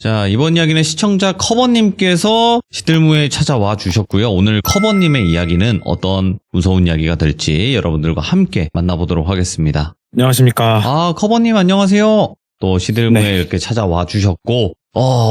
자, 이번 이야기는 시청자 커버님께서 시들무에 찾아와 주셨고요. 오늘 커버님의 이야기는 어떤 무서운 이야기가 될지 여러분들과 함께 만나보도록 하겠습니다. 안녕하십니까. 아, 커버님 안녕하세요. 또 시들무에 네. 이렇게 찾아와 주셨고,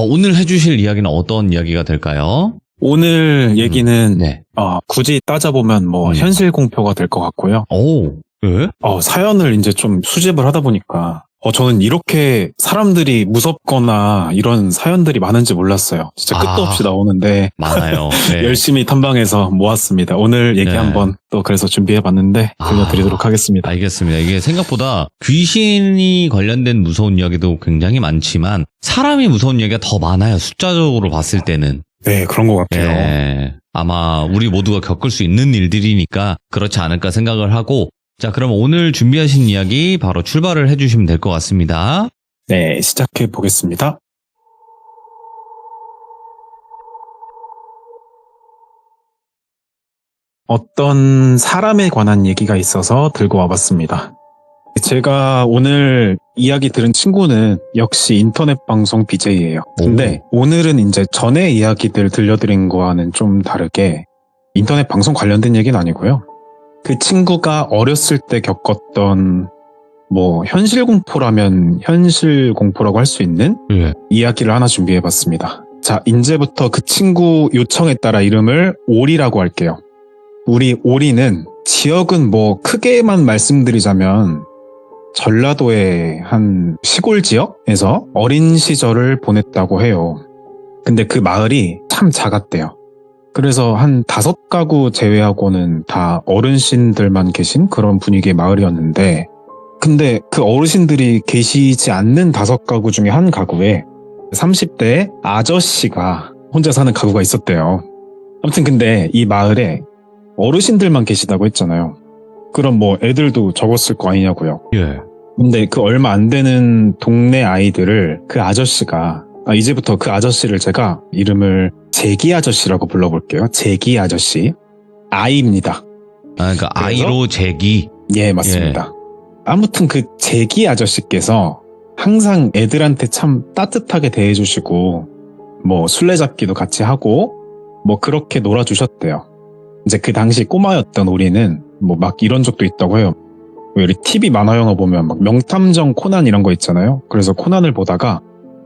오늘 해주실 이야기는 어떤 이야기가 될까요? 오늘 얘기는 네. 굳이 따져보면 현실 공표가 될 것 같고요. 오, 왜? 사연을 이제 좀 수집을 하다 보니까 저는 이렇게 사람들이 무섭거나 이런 사연들이 많은지 몰랐어요. 진짜 끝도 없이 나오는데 많아요. 네. 열심히 탐방해서 모았습니다. 오늘 얘기 네. 한번 또 그래서 준비해봤는데 들려드리도록 하겠습니다. 알겠습니다. 이게 생각보다 귀신이 관련된 무서운 이야기도 굉장히 많지만 사람이 무서운 이야기가 더 많아요. 숫자적으로 봤을 때는. 네, 그런 것 같아요. 네. 아마 우리 모두가 겪을 수 있는 일들이니까 그렇지 않을까 생각을 하고, 자, 그럼 오늘 준비하신 이야기 바로 출발을 해주시면 될 것 같습니다. 네, 시작해 보겠습니다. 어떤 사람에 관한 얘기가 있어서 들고 와봤습니다. 제가 오늘 이야기 들은 친구는 역시 인터넷 방송 BJ예요. 근데 오늘은 이제 전에 이야기들 들려드린 거와는 좀 다르게 인터넷 방송 관련된 얘기는 아니고요. 그 친구가 어렸을 때 겪었던 현실 공포라면 현실 공포라고 할 수 있는 이야기를 하나 준비해봤습니다. 자, 이제부터 그 친구 요청에 따라 이름을 오리라고 할게요. 우리 오리는 지역은 크게만 말씀드리자면 전라도의 한 시골 지역에서 어린 시절을 보냈다고 해요. 근데 그 마을이 참 작았대요. 그래서 한 5가구 제외하고는 다 어르신들만 계신 그런 분위기의 마을이었는데, 근데 그 어르신들이 계시지 않는 5가구 중에 한 가구에 30대 아저씨가 혼자 사는 가구가 있었대요. 아무튼 근데 이 마을에 어르신들만 계시다고 했잖아요. 그럼 애들도 적었을 거 아니냐고요. 예. 근데 그 얼마 안 되는 동네 아이들을 그 아저씨가, 이제부터 그 아저씨를 제가 이름을 재기 아저씨라고 불러볼게요. 재기 아저씨. 아이입니다. 그러니까 아이로 재기. 예, 맞습니다. 아무튼 그 재기 아저씨께서 항상 애들한테 참 따뜻하게 대해주시고, 술래잡기도 같이 하고, 그렇게 놀아주셨대요. 이제 그 당시 꼬마였던 우리는 막 이런 적도 있다고 해요. 우리 TV 만화 영화 보면 막 명탐정 코난 이런 거 있잖아요. 그래서 코난을 보다가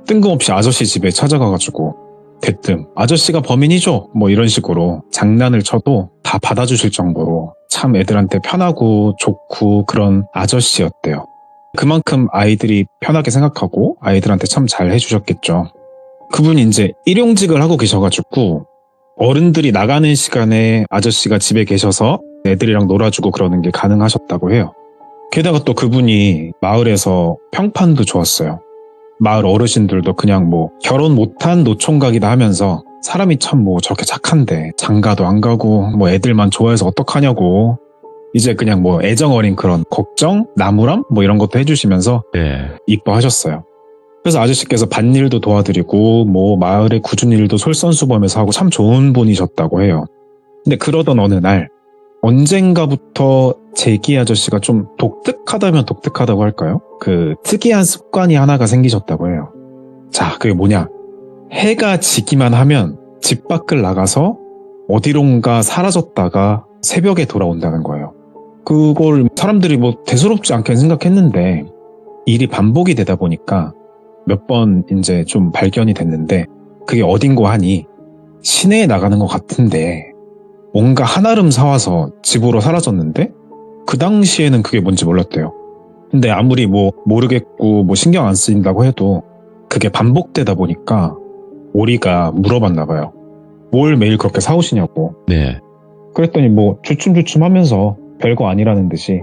뜬금없이 아저씨 집에 찾아가가지고 대뜸 아저씨가 범인이죠? 이런 식으로 장난을 쳐도 다 받아주실 정도로 참 애들한테 편하고 좋고 그런 아저씨였대요. 그만큼 아이들이 편하게 생각하고 아이들한테 참 잘 해주셨겠죠. 그분이 이제 일용직을 하고 계셔가지고 어른들이 나가는 시간에 아저씨가 집에 계셔서 애들이랑 놀아주고 그러는 게 가능하셨다고 해요. 게다가 또 그분이 마을에서 평판도 좋았어요. 마을 어르신들도 그냥 결혼 못한 노총각이다 하면서 사람이 참 저렇게 착한데 장가도 안 가고 애들만 좋아해서 어떡하냐고, 이제 그냥 애정 어린 그런 걱정, 나무람 이런 것도 해주시면서 이뻐하셨어요. 그래서 아저씨께서 밭일도 도와드리고 마을의 굳은 일도 솔선수범해서 하고 참 좋은 분이셨다고 해요. 근데 그러던 어느 날 언젠가부터 재기 아저씨가 좀 독특하다면 독특하다고 할까요? 그 특이한 습관이 하나가 생기셨다고 해요. 자, 그게 뭐냐? 해가 지기만 하면 집 밖을 나가서 어디론가 사라졌다가 새벽에 돌아온다는 거예요. 그걸 사람들이 대수롭지 않게 생각했는데 일이 반복이 되다 보니까 몇 번 이제 좀 발견이 됐는데, 그게 어딘고 하니 시내에 나가는 것 같은데 뭔가 한아름 사와서 집으로 사라졌는데 그 당시에는 그게 뭔지 몰랐대요. 근데 아무리 모르겠고 신경 안 쓰인다고 해도 그게 반복되다 보니까 오리가 물어봤나 봐요. 뭘 매일 그렇게 사오시냐고. 네. 그랬더니 주춤주춤 하면서 별거 아니라는 듯이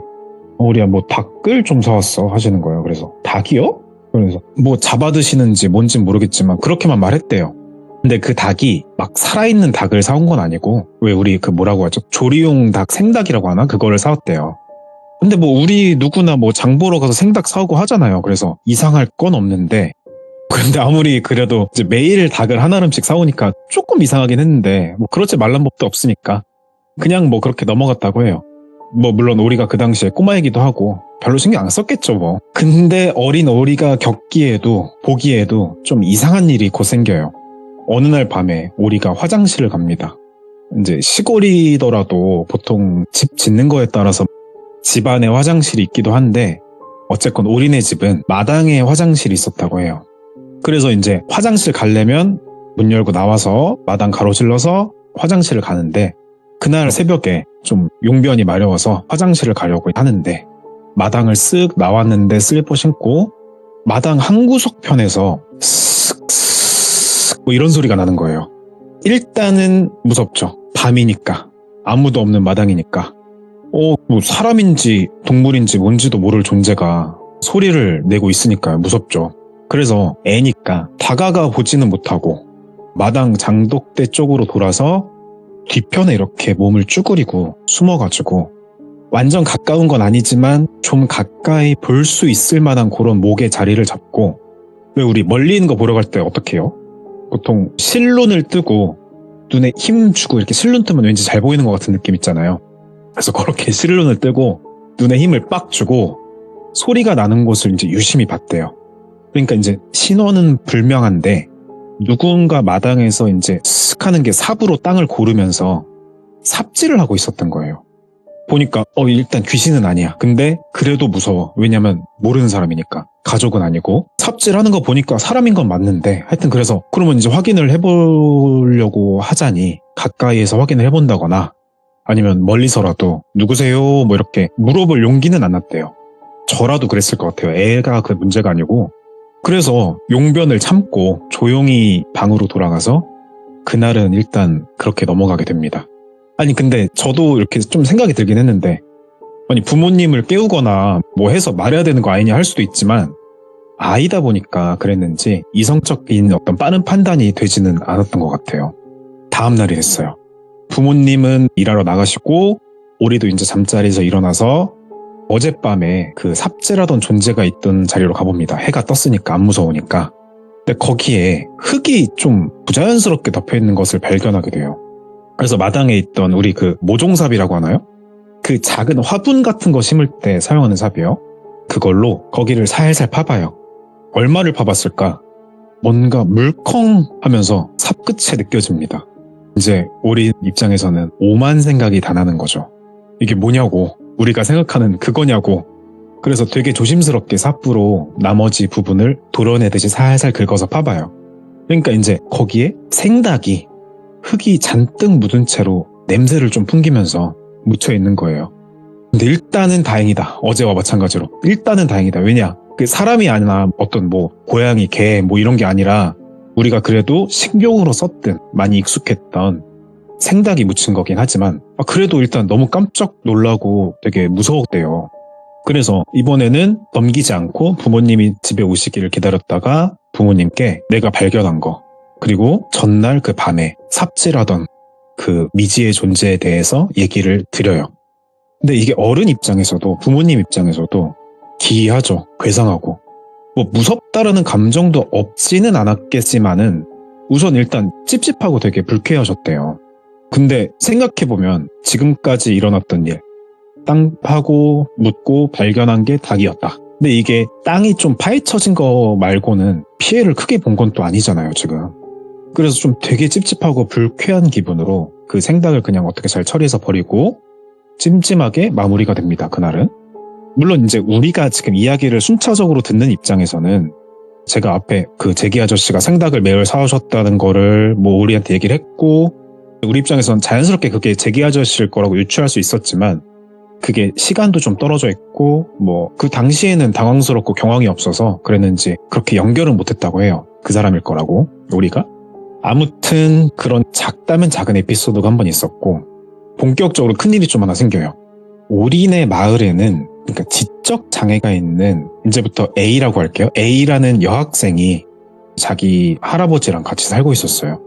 오리야 닭을 좀 사왔어 하시는 거예요. 그래서 닭이요? 그래서 잡아 드시는지 뭔진 모르겠지만 그렇게만 말했대요. 근데 그 닭이 막 살아있는 닭을 사온 건 아니고, 왜 우리 뭐라고 하죠? 조리용 닭, 생닭이라고 하나? 그거를 사왔대요. 근데 우리 누구나 장 보러 가서 생닭 사오고 하잖아요. 그래서 이상할 건 없는데, 근데 아무리 그래도 이제 매일 닭을 한아름씩 사오니까 조금 이상하긴 했는데 그렇지 말란 법도 없으니까 그냥 그렇게 넘어갔다고 해요. 물론 우리가 그 당시에 꼬마이기도 하고 별로 신경 안 썼겠죠 뭐. 근데 어린 오리가 겪기에도 보기에도 좀 이상한 일이 곧 생겨요. 어느 날 밤에 오리가 화장실을 갑니다. 이제 시골이더라도 보통 집 짓는 거에 따라서 집 안에 화장실이 있기도 한데 어쨌건 오리네 집은 마당에 화장실이 있었다고 해요. 그래서 이제 화장실 가려면 문 열고 나와서 마당 가로질러서 화장실을 가는데 그날 새벽에 좀 용변이 마려워서 화장실을 가려고 하는데 마당을 쓱 나왔는데 슬리퍼 신고 마당 한 구석편에서 쓱쓱 뭐 이런 소리가 나는 거예요. 일단은 무섭죠. 밤이니까 아무도 없는 마당이니까 뭐 사람인지 동물인지 뭔지도 모를 존재가 소리를 내고 있으니까 무섭죠. 그래서 애니까 다가가 보지는 못하고 마당 장독대 쪽으로 돌아서 뒤편에 이렇게 몸을 쭈그리고 숨어가지고 완전 가까운 건 아니지만 좀 가까이 볼 수 있을 만한 그런 목의 자리를 잡고 왜 우리 멀리 있는 거 보러 갈 때 어떻게 해요? 보통 실눈을 뜨고 눈에 힘 주고 이렇게 실눈 뜨면 왠지 잘 보이는 것 같은 느낌 있잖아요. 그래서 그렇게 실눈을 뜨고 눈에 힘을 빡 주고 소리가 나는 곳을 이제 유심히 봤대요. 그러니까 이제 신호는 불명한데 누군가 마당에서 이제 슥 하는 게 삽으로 땅을 고르면서 삽질을 하고 있었던 거예요. 보니까 일단 귀신은 아니야. 근데 그래도 무서워. 왜냐면 모르는 사람이니까. 가족은 아니고. 삽질하는 거 보니까 사람인 건 맞는데 하여튼 그래서 그러면 이제 확인을 해보려고 하자니 가까이에서 확인을 해본다거나 아니면 멀리서라도 누구세요? 뭐 이렇게 물어볼 용기는 안 났대요. 저라도 그랬을 것 같아요. 애가 그 문제가 아니고. 그래서 용변을 참고 조용히 방으로 돌아가서 그날은 일단 그렇게 넘어가게 됩니다. 아니 근데 저도 이렇게 좀 생각이 들긴 했는데 아니 부모님을 깨우거나 뭐 해서 말해야 되는 거 아니냐 할 수도 있지만 아이다 보니까 그랬는지 이성적인 어떤 빠른 판단이 되지는 않았던 것 같아요. 다음 날이 됐어요. 부모님은 일하러 나가시고 오리도 이제 잠자리에서 일어나서 어젯밤에 그 삽질하던 존재가 있던 자리로 가봅니다. 해가 떴으니까 안 무서우니까. 근데 거기에 흙이 좀 부자연스럽게 덮여있는 것을 발견하게 돼요. 그래서 마당에 있던 우리 그 모종삽이라고 하나요? 그 작은 화분 같은 거 심을 때 사용하는 삽이요. 그걸로 거기를 살살 파봐요. 얼마를 파봤을까? 뭔가 물컹 하면서 삽 끝에 느껴집니다. 이제 우리 입장에서는 오만 생각이 다 나는 거죠. 이게 뭐냐고, 우리가 생각하는 그거냐고. 그래서 되게 조심스럽게 삽으로 나머지 부분을 도려내듯이 살살 긁어서 파봐요. 그러니까 이제 거기에 생닭이 흙이 잔뜩 묻은 채로 냄새를 좀 풍기면서 묻혀 있는 거예요. 근데 일단은 다행이다. 어제와 마찬가지로. 일단은 다행이다. 왜냐? 그 사람이 아니라 어떤 뭐 고양이, 개 뭐 이런 게 아니라 우리가 그래도 식용으로 썼든 많이 익숙했던 생닭이 묻힌 거긴 하지만 그래도 일단 너무 깜짝 놀라고 되게 무서웠대요. 그래서 이번에는 넘기지 않고 부모님이 집에 오시기를 기다렸다가 부모님께 내가 발견한 거 그리고 전날 그 밤에 삽질하던 그 미지의 존재에 대해서 얘기를 드려요. 근데 이게 어른 입장에서도 부모님 입장에서도 기이하죠. 괴상하고 뭐 무섭다라는 감정도 없지는 않았겠지만은 우선 일단 찝찝하고 되게 불쾌하셨대요. 근데 생각해보면 지금까지 일어났던 일, 땅 파고 묻고 발견한 게 닭이었다. 근데 이게 땅이 좀 파헤쳐진 거 말고는 피해를 크게 본 건 또 아니잖아요, 지금. 그래서 좀 되게 찝찝하고 불쾌한 기분으로 그 생닭을 그냥 어떻게 잘 처리해서 버리고 찜찜하게 마무리가 됩니다, 그날은. 물론 이제 우리가 지금 이야기를 순차적으로 듣는 입장에서는 제가 앞에 그 제기 아저씨가 생닭을 매일 사오셨다는 거를 뭐 우리한테 얘기를 했고 우리 입장에서는 자연스럽게 그게 제기 아저씨일 거라고 유추할 수 있었지만 그게 시간도 좀 떨어져 있고 뭐 그 당시에는 당황스럽고 경황이 없어서 그랬는지 그렇게 연결은 못했다고 해요. 그 사람일 거라고 우리가. 아무튼 그런 작다면 작은 에피소드가 한 번 있었고 본격적으로 큰일이 좀 하나 생겨요. 오리네 마을에는 그러니까 지적 장애가 있는 이제부터 A라고 할게요. A라는 여학생이 자기 할아버지랑 같이 살고 있었어요.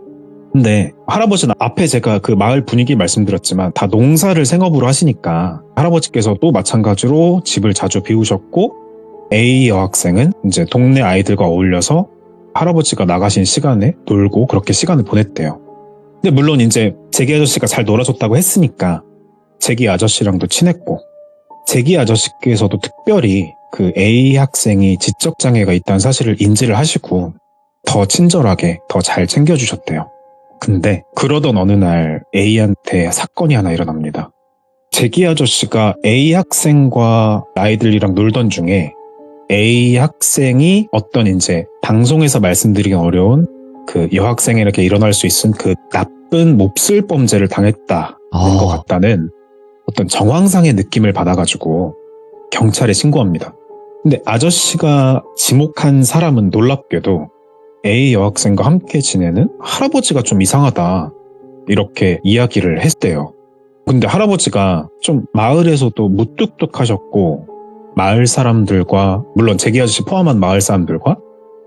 근데 할아버지는 앞에 제가 그 마을 분위기 말씀드렸지만 다 농사를 생업으로 하시니까 할아버지께서 또 마찬가지로 집을 자주 비우셨고 A 여학생은 이제 동네 아이들과 어울려서 할아버지가 나가신 시간에 놀고 그렇게 시간을 보냈대요. 근데 물론 이제 제기 아저씨가 잘 놀아줬다고 했으니까 제기 아저씨랑도 친했고 제기 아저씨께서도 특별히 그 A 학생이 지적장애가 있다는 사실을 인지를 하시고 더 친절하게 더 잘 챙겨주셨대요. 근데 그러던 어느 날 A한테 사건이 하나 일어납니다. 제기 아저씨가 A 학생과 아이들이랑 놀던 중에 A 학생이 어떤 이제 방송에서 말씀드리기 어려운 그 여학생에게 일어날 수 있는 그 나쁜 몹쓸 범죄를 당했다는 것 같다는 어떤 정황상의 느낌을 받아가지고 경찰에 신고합니다. 근데 아저씨가 지목한 사람은 놀랍게도 A 여학생과 함께 지내는 할아버지가 좀 이상하다 이렇게 이야기를 했대요. 근데 할아버지가 좀 마을에서도 무뚝뚝하셨고 마을 사람들과 물론 제기 아저씨 포함한 마을 사람들과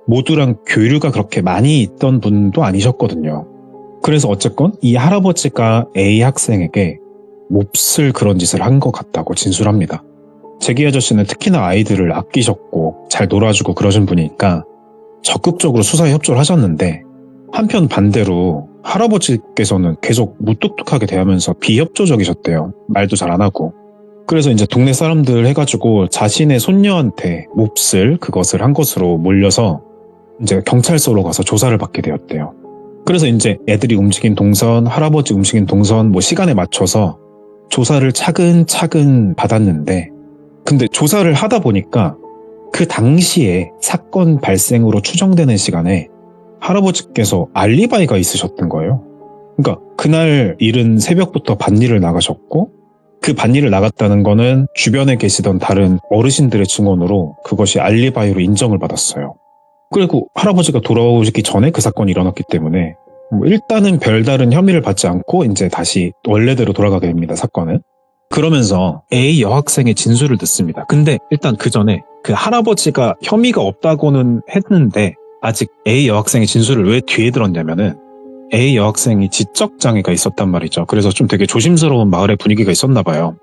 모두랑 교류가 그렇게 많이 있던 분도 아니셨거든요. 그래서 어쨌건 이 할아버지가 A 학생에게 몹쓸 그런 짓을 한 것 같다고 진술합니다. 제기 아저씨는 특히나 아이들을 아끼셨고 잘 놀아주고 그러신 분이니까 적극적으로 수사에 협조를 하셨는데 한편 반대로 할아버지께서는 계속 무뚝뚝하게 대하면서 비협조적이셨대요. 말도 잘 안 하고. 그래서 이제 동네 사람들 해가지고 자신의 손녀한테 몹쓸 그것을 한 것으로 몰려서 이제 경찰서로 가서 조사를 받게 되었대요. 그래서 이제 애들이 움직인 동선, 할아버지 움직인 동선 뭐 시간에 맞춰서 조사를 차근차근 받았는데 근데 조사를 하다 보니까 그 당시에 사건 발생으로 추정되는 시간에 할아버지께서 알리바이가 있으셨던 거예요. 그러니까 그날 이른 새벽부터 밭일을 나가셨고 그 밭일을 나갔다는 거는 주변에 계시던 다른 어르신들의 증언으로 그것이 알리바이로 인정을 받았어요. 그리고 할아버지가 돌아오시기 전에 그 사건이 일어났기 때문에 일단은 별다른 혐의를 받지 않고 이제 다시 원래대로 돌아가게 됩니다, 사건은. 그러면서 A 여학생의 진술을 듣습니다. 근데 일단 그 전에 그 할아버지가 혐의가 없다고는 했는데 아직 A 여학생의 진술을 왜 뒤에 들었냐면은 A 여학생이 지적장애가 있었단 말이죠. 그래서 좀 되게 조심스러운 마을의 분위기가 있었나 봐요.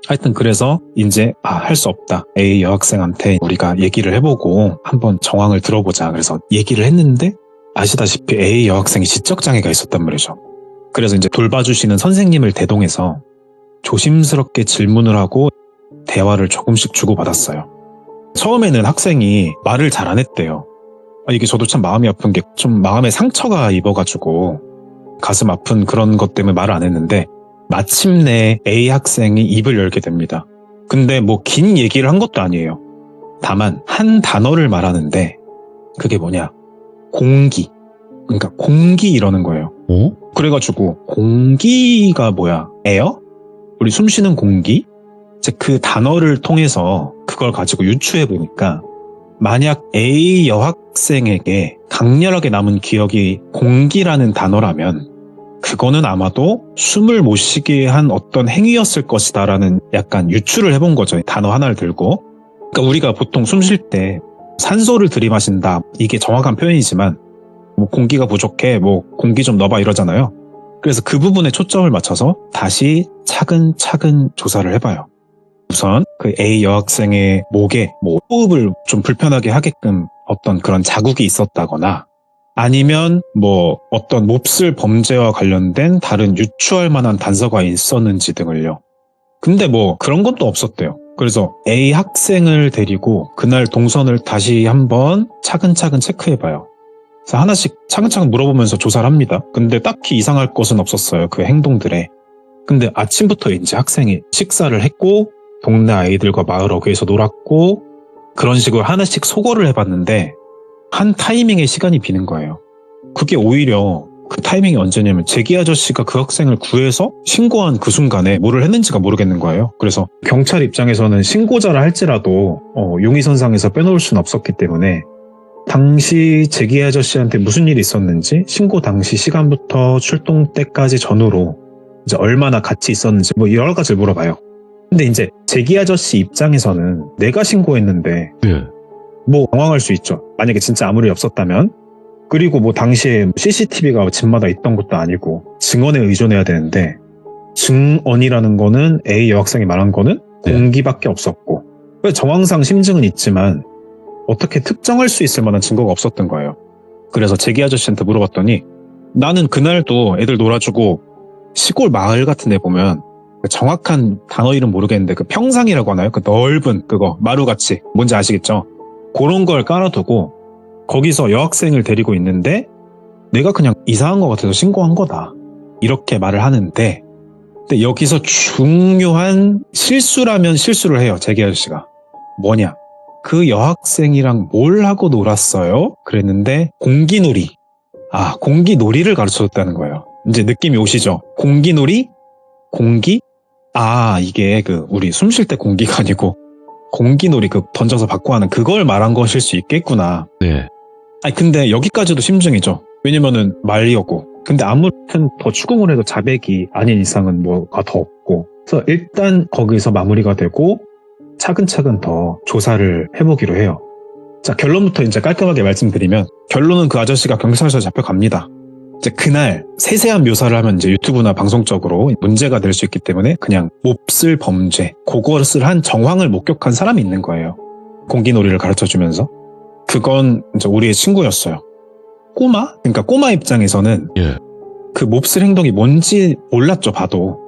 하여튼 그래서 이제 할 수 없다. A 여학생한테 우리가 얘기를 해보고 한번 정황을 들어보자. 그래서 얘기를 했는데 아시다시피 A 여학생이 지적장애가 있었단 말이죠. 그래서 이제 돌봐주시는 선생님을 대동해서 조심스럽게 질문을 하고 대화를 조금씩 주고받았어요. 처음에는 학생이 말을 잘 안 했대요. 이게 저도 참 마음이 아픈 게 좀 마음에 상처가 입어가지고 가슴 아픈 그런 것 때문에 말을 안 했는데 마침내 A 학생이 입을 열게 됩니다. 근데 뭐 긴 얘기를 한 것도 아니에요. 다만 한 단어를 말하는데 그게 뭐냐? 공기. 그러니까 공기 이러는 거예요. 그래가지고 공기가 뭐야? 에어? 우리 숨 쉬는 공기? 이제 그 단어를 통해서 그걸 가지고 유추해 보니까 만약 A 여학생에게 강렬하게 남은 기억이 공기라는 단어라면 그거는 아마도 숨을 못 쉬게 한 어떤 행위였을 것이다라는 약간 유추를 해본 거죠. 단어 하나를 들고. 그러니까 우리가 보통 숨 쉴 때 산소를 들이마신다. 이게 정확한 표현이지만 뭐 공기가 부족해. 뭐 공기 좀 넣어봐 이러잖아요. 그래서 그 부분에 초점을 맞춰서 다시 차근차근 조사를 해봐요. 우선 그 A 여학생의 목에 뭐 호흡을 좀 불편하게 하게끔 어떤 그런 자국이 있었다거나 아니면 뭐 어떤 몹쓸 범죄와 관련된 다른 유추할 만한 단서가 있었는지 등을요. 근데 뭐 그런 것도 없었대요. 그래서 A 학생을 데리고 그날 동선을 다시 한번 차근차근 체크해봐요. 그래서 하나씩 차근차근 물어보면서 조사를 합니다. 근데 딱히 이상할 것은 없었어요. 그 행동들에. 근데 아침부터 이제 학생이 식사를 했고 동네 아이들과 마을 어귀에서 놀았고 그런 식으로 하나씩 소거를 해봤는데 한 타이밍에 시간이 비는 거예요. 그게 오히려 그 타이밍이 언제냐면 제기 아저씨가 그 학생을 구해서 신고한 그 순간에 뭐를 했는지가 모르겠는 거예요. 그래서 경찰 입장에서는 신고자라 할지라도 용의선상에서 빼놓을 수는 없었기 때문에 당시 제기 아저씨한테 무슨 일이 있었는지 신고 당시 시간부터 출동 때까지 전후로 이제 얼마나 같이 있었는지 뭐 여러 가지를 물어봐요. 근데 이제 제기 아저씨 입장에서는 내가 신고했는데 뭐 당황할 수 있죠. 만약에 진짜 아무 일이 없었다면. 그리고 뭐 당시에 CCTV가 집마다 있던 것도 아니고 증언에 의존해야 되는데 증언이라는 거는 A 여학생이 말한 거는 공기밖에 없었고 정황상 심증은 있지만 어떻게 특정할 수 있을 만한 증거가 없었던 거예요. 그래서 제기 아저씨한테 물어봤더니 나는 그날도 애들 놀아주고 시골 마을 같은 데 보면 그 정확한 단어 이름 모르겠는데 그 평상이라고 하나요? 그 넓은 그거 마루같이 뭔지 아시겠죠? 그런 걸 깔아두고 거기서 여학생을 데리고 있는데 내가 그냥 이상한 것 같아서 신고한 거다 이렇게 말을 하는데, 근데 여기서 중요한 실수라면 실수를 해요. 재기 아저씨가. 뭐냐, 그 여학생이랑 뭘 하고 놀았어요? 그랬는데 공기놀이. 공기놀이를 가르쳐줬다는 거예요. 이제 느낌이 오시죠? 공기놀이? 공기? 이게 그 우리 숨 쉴 때 공기가 아니고 공기놀이, 그 던져서 받고 하는 그걸 말한 것일 수 있겠구나. 네. 근데 여기까지도 심증이죠. 왜냐면은 말이었고. 근데 아무튼 더 추궁을 해도 자백이 아닌 이상은 뭐가 더 없고. 그래서 일단 거기서 마무리가 되고 차근차근 더 조사를 해보기로 해요. 자, 결론부터 이제 깔끔하게 말씀드리면, 결론은 그 아저씨가 경찰서에 잡혀갑니다. 이제 그날 세세한 묘사를 하면 이제 유튜브나 방송적으로 문제가 될 수 있기 때문에 그냥 몹쓸 범죄, 그것을 한 정황을 목격한 사람이 있는 거예요. 공기놀이를 가르쳐주면서. 그건 이제 우리의 친구였어요. 꼬마? 그러니까 꼬마 입장에서는 예. 그 몹쓸 행동이 뭔지 몰랐죠, 봐도.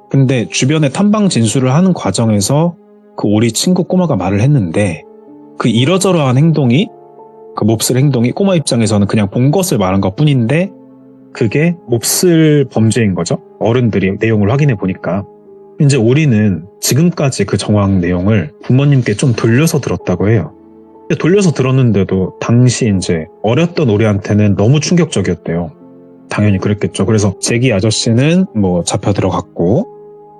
근데 주변에 탐방 진술을 하는 과정에서 그 우리 친구 꼬마가 말을 했는데, 그 이러저러한 행동이, 그 몹쓸 행동이 꼬마 입장에서는 그냥 본 것을 말한 것 뿐인데 그게 몹쓸 범죄인 거죠. 어른들이 내용을 확인해 보니까. 이제 우리는 지금까지 그 정황 내용을 부모님께 좀 돌려서 들었다고 해요. 돌려서 들었는데도 당시 이제 어렸던 우리한테는 너무 충격적이었대요. 당연히 그랬겠죠. 그래서 재기 아저씨는 뭐 잡혀 들어갔고,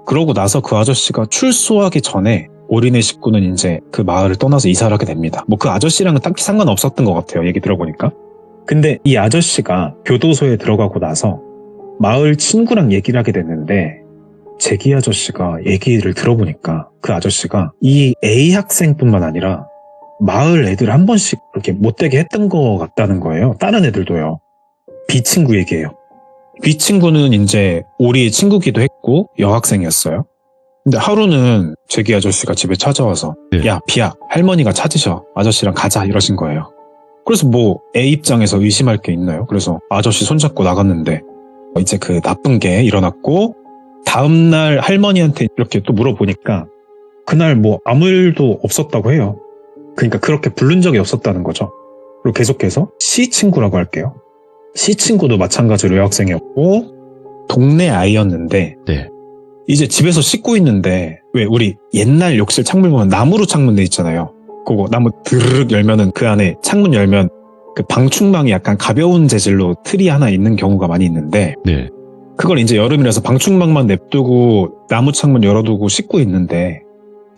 그러고 나서 그 아저씨가 출소하기 전에 올인의 식구는 이제 그 마을을 떠나서 이사를 하게 됩니다. 뭐 그 아저씨랑은 딱히 상관없었던 것 같아요. 얘기 들어보니까. 근데 이 아저씨가 교도소에 들어가고 나서 마을 친구랑 얘기를 하게 됐는데, 재기 아저씨가 얘기를 들어보니까 그 아저씨가 이 A 학생뿐만 아니라 마을 애들 한 번씩 이렇게 못되게 했던 것 같다는 거예요. 다른 애들도요. B 친구 얘기예요. B 친구는 이제 우리의 친구기도 했고 여학생이었어요. 근데 하루는 재기 아저씨가 집에 찾아와서 네. 야, 비야, 할머니가 찾으셔. 아저씨랑 가자 이러신 거예요. 그래서 뭐 A 입장에서 의심할 게 있나요? 그래서 아저씨 손잡고 나갔는데 이제 그 나쁜 게 일어났고, 다음날 할머니한테 이렇게 또 물어보니까 그날 뭐 아무 일도 없었다고 해요. 그러니까 그렇게 부른 적이 없었다는 거죠. 그리고 계속해서 C 친구라고 할게요. C 친구도 마찬가지로 여학생이었고 동네 아이였는데, 네. 이제 집에서 씻고 있는데 왜 우리 옛날 욕실 창문 보면 나무로 창문 돼 있잖아요. 그거 나무 드르륵 열면은 그 안에 창문 열면 그 방충망이 약간 가벼운 재질로 틀이 하나 있는 경우가 많이 있는데, 네. 그걸 이제 여름이라서 방충망만 냅두고 나무 창문 열어두고 씻고 있는데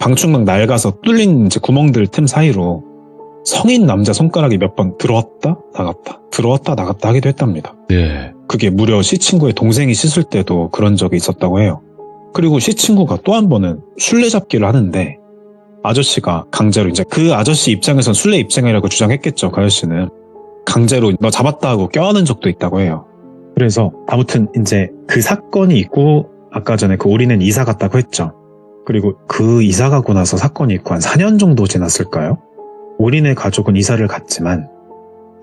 방충망 낡아서 뚫린 이제 구멍들 틈 사이로 성인 남자 손가락이 몇 번 들어왔다 나갔다 들어왔다 나갔다 하기도 했답니다. 네. 그게 무려 C 친구의 동생이 씻을 때도 그런 적이 있었다고 해요. 그리고 C 친구가 또 한 번은 술래잡기를 하는데 아저씨가 강제로, 이제 그 아저씨 입장에선 술래 입장이라고 주장했겠죠. 그 아저씨는 강제로 너 잡았다 하고 껴안은 적도 있다고 해요. 그래서 아무튼 이제 그 사건이 있고, 아까 전에 그 올인은 이사 갔다고 했죠. 그리고 그 이사 가고 나서 사건이 있고 한 4년 정도 지났을까요? 올인의 가족은 이사를 갔지만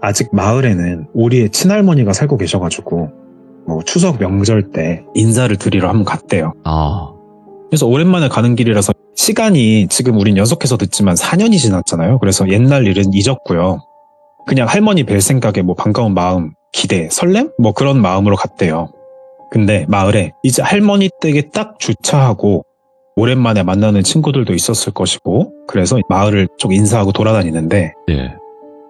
아직 마을에는 오리의 친할머니가 살고 계셔가지고 뭐 추석 명절 때 인사를 드리러 한번 갔대요. 그래서 오랜만에 가는 길이라서 시간이 지금 우린 연속해서 듣지만 4년이 지났잖아요. 그래서 옛날 일은 잊었고요. 그냥 할머니 뵐 생각에 뭐 반가운 마음, 기대, 설렘? 뭐 그런 마음으로 갔대요. 근데 마을에 이제 할머니 댁에 딱 주차하고 오랜만에 만나는 친구들도 있었을 것이고, 그래서 마을을 쭉 인사하고 돌아다니는데 네.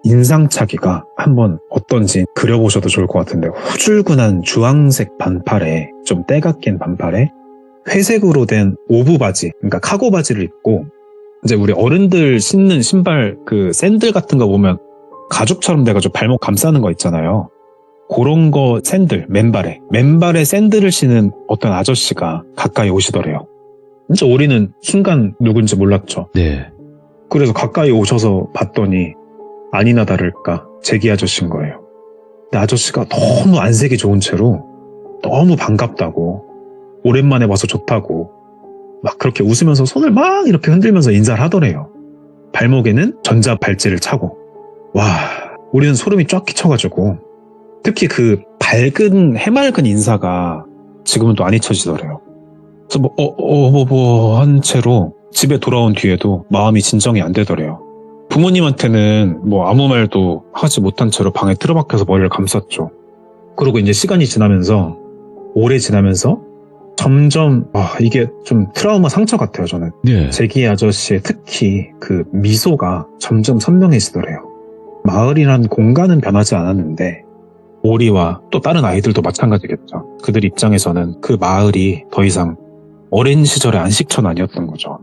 인상착의가 한번 어떤지 그려보셔도 좋을 것 같은데, 후줄근한 주황색 반팔에 좀 때가 낀 반팔에 회색으로 된 오브 바지, 그러니까 카고 바지를 입고, 이제 우리 어른들 신는 신발 그 샌들 같은 거 보면 가죽처럼 돼가지고 발목 감싸는 거 있잖아요. 그런 거 샌들, 맨발에 샌들을 신은 어떤 아저씨가 가까이 오시더래요. 진짜 우리는 순간 누군지 몰랐죠. 네. 그래서 가까이 오셔서 봤더니 아니나 다를까 재기 아저씨인 거예요. 근데 아저씨가 너무 안색이 좋은 채로 너무 반갑다고, 오랜만에 와서 좋다고 막 그렇게 웃으면서 손을 막 이렇게 흔들면서 인사를 하더래요. 발목에는 전자 발찌를 차고. 와, 우리는 소름이 쫙 끼쳐가지고, 특히 그 밝은 해맑은 인사가 지금은 또 안 잊혀지더래요. 그래서 한 채로 집에 돌아온 뒤에도 마음이 진정이 안 되더래요. 부모님한테는 뭐 아무 말도 하지 못한 채로 방에 틀어박혀서 머리를 감쌌죠. 그리고 이제 시간이 지나면서, 오래 지나면서 점점 이게 좀 트라우마 상처 같아요, 저는. 네. 제기 아저씨의 특히 그 미소가 점점 선명해지더래요. 마을이란 공간은 변하지 않았는데 오리와 또 다른 아이들도 마찬가지겠죠. 그들 입장에서는 그 마을이 더 이상 어린 시절의 안식처는 아니었던 거죠.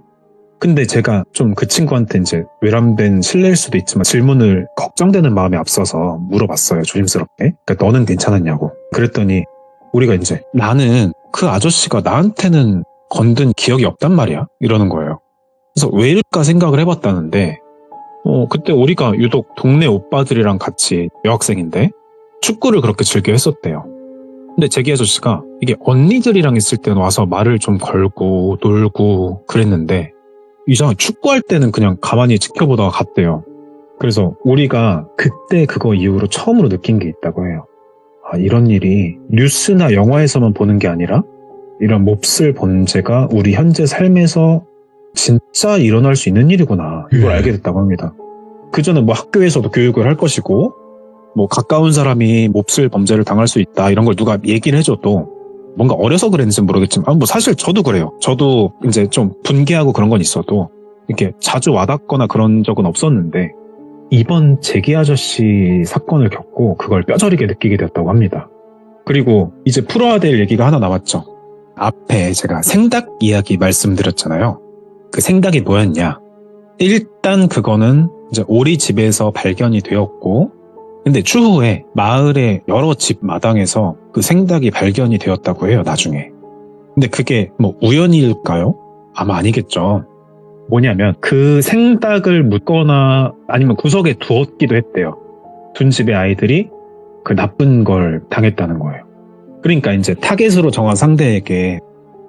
근데 제가 좀 그 친구한테 이제 외람된 실례일 수도 있지만 질문을 걱정되는 마음에 앞서서 물어봤어요, 조심스럽게. 그러니까 너는 괜찮았냐고. 그랬더니 우리가 이제 나는 그 아저씨가 나한테는 건든 기억이 없단 말이야, 이러는 거예요. 그래서 왜일까 생각을 해봤다는데 그때 우리가 유독 동네 오빠들이랑 같이 여학생인데 축구를 그렇게 즐겨 했었대요. 근데 제기 아저씨가 이게 언니들이랑 있을 때는 와서 말을 좀 걸고 놀고 그랬는데 이상하게 축구할 때는 그냥 가만히 지켜보다가 갔대요. 그래서 우리가 그때 그거 이후로 처음으로 느낀 게 있다고 해요. 이런 일이 뉴스나 영화에서만 보는 게 아니라 이런 몹쓸 범죄가 우리 현재 삶에서 진짜 일어날 수 있는 일이구나, 이걸 알게 됐다고 합니다. 그전에 뭐 학교에서도 교육을 할 것이고 뭐 가까운 사람이 몹쓸 범죄를 당할 수 있다, 이런 걸 누가 얘기를 해줘도 뭔가 어려서 그랬는지 모르겠지만 뭐 사실 저도 그래요. 저도 이제 좀 분개하고 그런 건 있어도 이렇게 자주 와닿거나 그런 적은 없었는데 이번 제기 아저씨 사건을 겪고 그걸 뼈저리게 느끼게 됐다고 합니다. 그리고 이제 풀어야 될 얘기가 하나 남았죠. 앞에 제가 생닭 이야기 말씀드렸잖아요. 그 생닭이 뭐였냐. 일단 그거는 이제 오리 집에서 발견이 되었고, 근데 추후에 마을의 여러 집 마당에서 그 생닭이 발견이 되었다고 해요, 나중에. 근데 그게 뭐 우연일까요? 아마 아니겠죠. 뭐냐면 그 생닭을 묻거나 아니면 구석에 두었기도 했대요. 둔 집의 아이들이 그 나쁜 걸 당했다는 거예요. 그러니까 이제 타겟으로 정한 상대에게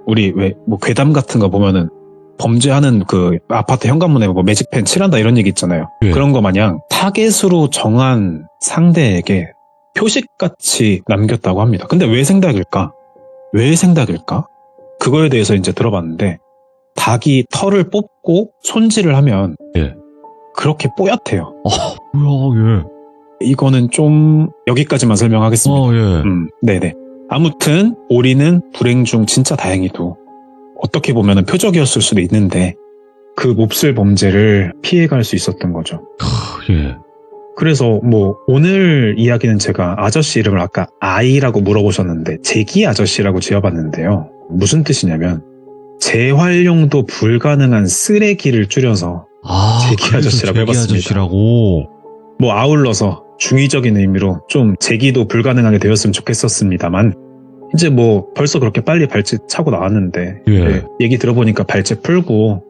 우리 왜 뭐 괴담 같은 거 보면은 범죄하는 그 아파트 현관문에 뭐 매직펜 칠한다 이런 얘기 있잖아요. 네. 그런 거 마냥 타겟으로 정한 상대에게 표식같이 남겼다고 합니다. 근데 왜 생닭일까? 왜 생닭일까? 그거에 대해서 이제 들어봤는데 닭이 털을 뽑고 손질을 하면 예. 그렇게 뽀얗대요. 뭐야, 이거는 좀 여기까지만 설명하겠습니다. 예. 네네. 아무튼 오리는 불행 중 진짜 다행히도 어떻게 보면 표적이었을 수도 있는데 그 몹쓸 범죄를 피해갈 수 있었던 거죠. 예. 그래서 뭐 오늘 이야기는 제가 아저씨 이름을 아까 아이라고 물어보셨는데 제기 아저씨라고 지어봤는데요. 무슨 뜻이냐면 재활용도 불가능한 쓰레기를 줄여서 제기 아저씨라고 해봤습니다. 아저씨라고. 뭐 아울러서 중의적인 의미로 좀 제기도 불가능하게 되었으면 좋겠었습니다만 이제 뭐 벌써 그렇게 빨리 발찌 차고 나왔는데 예. 네, 얘기 들어보니까 발찌 풀고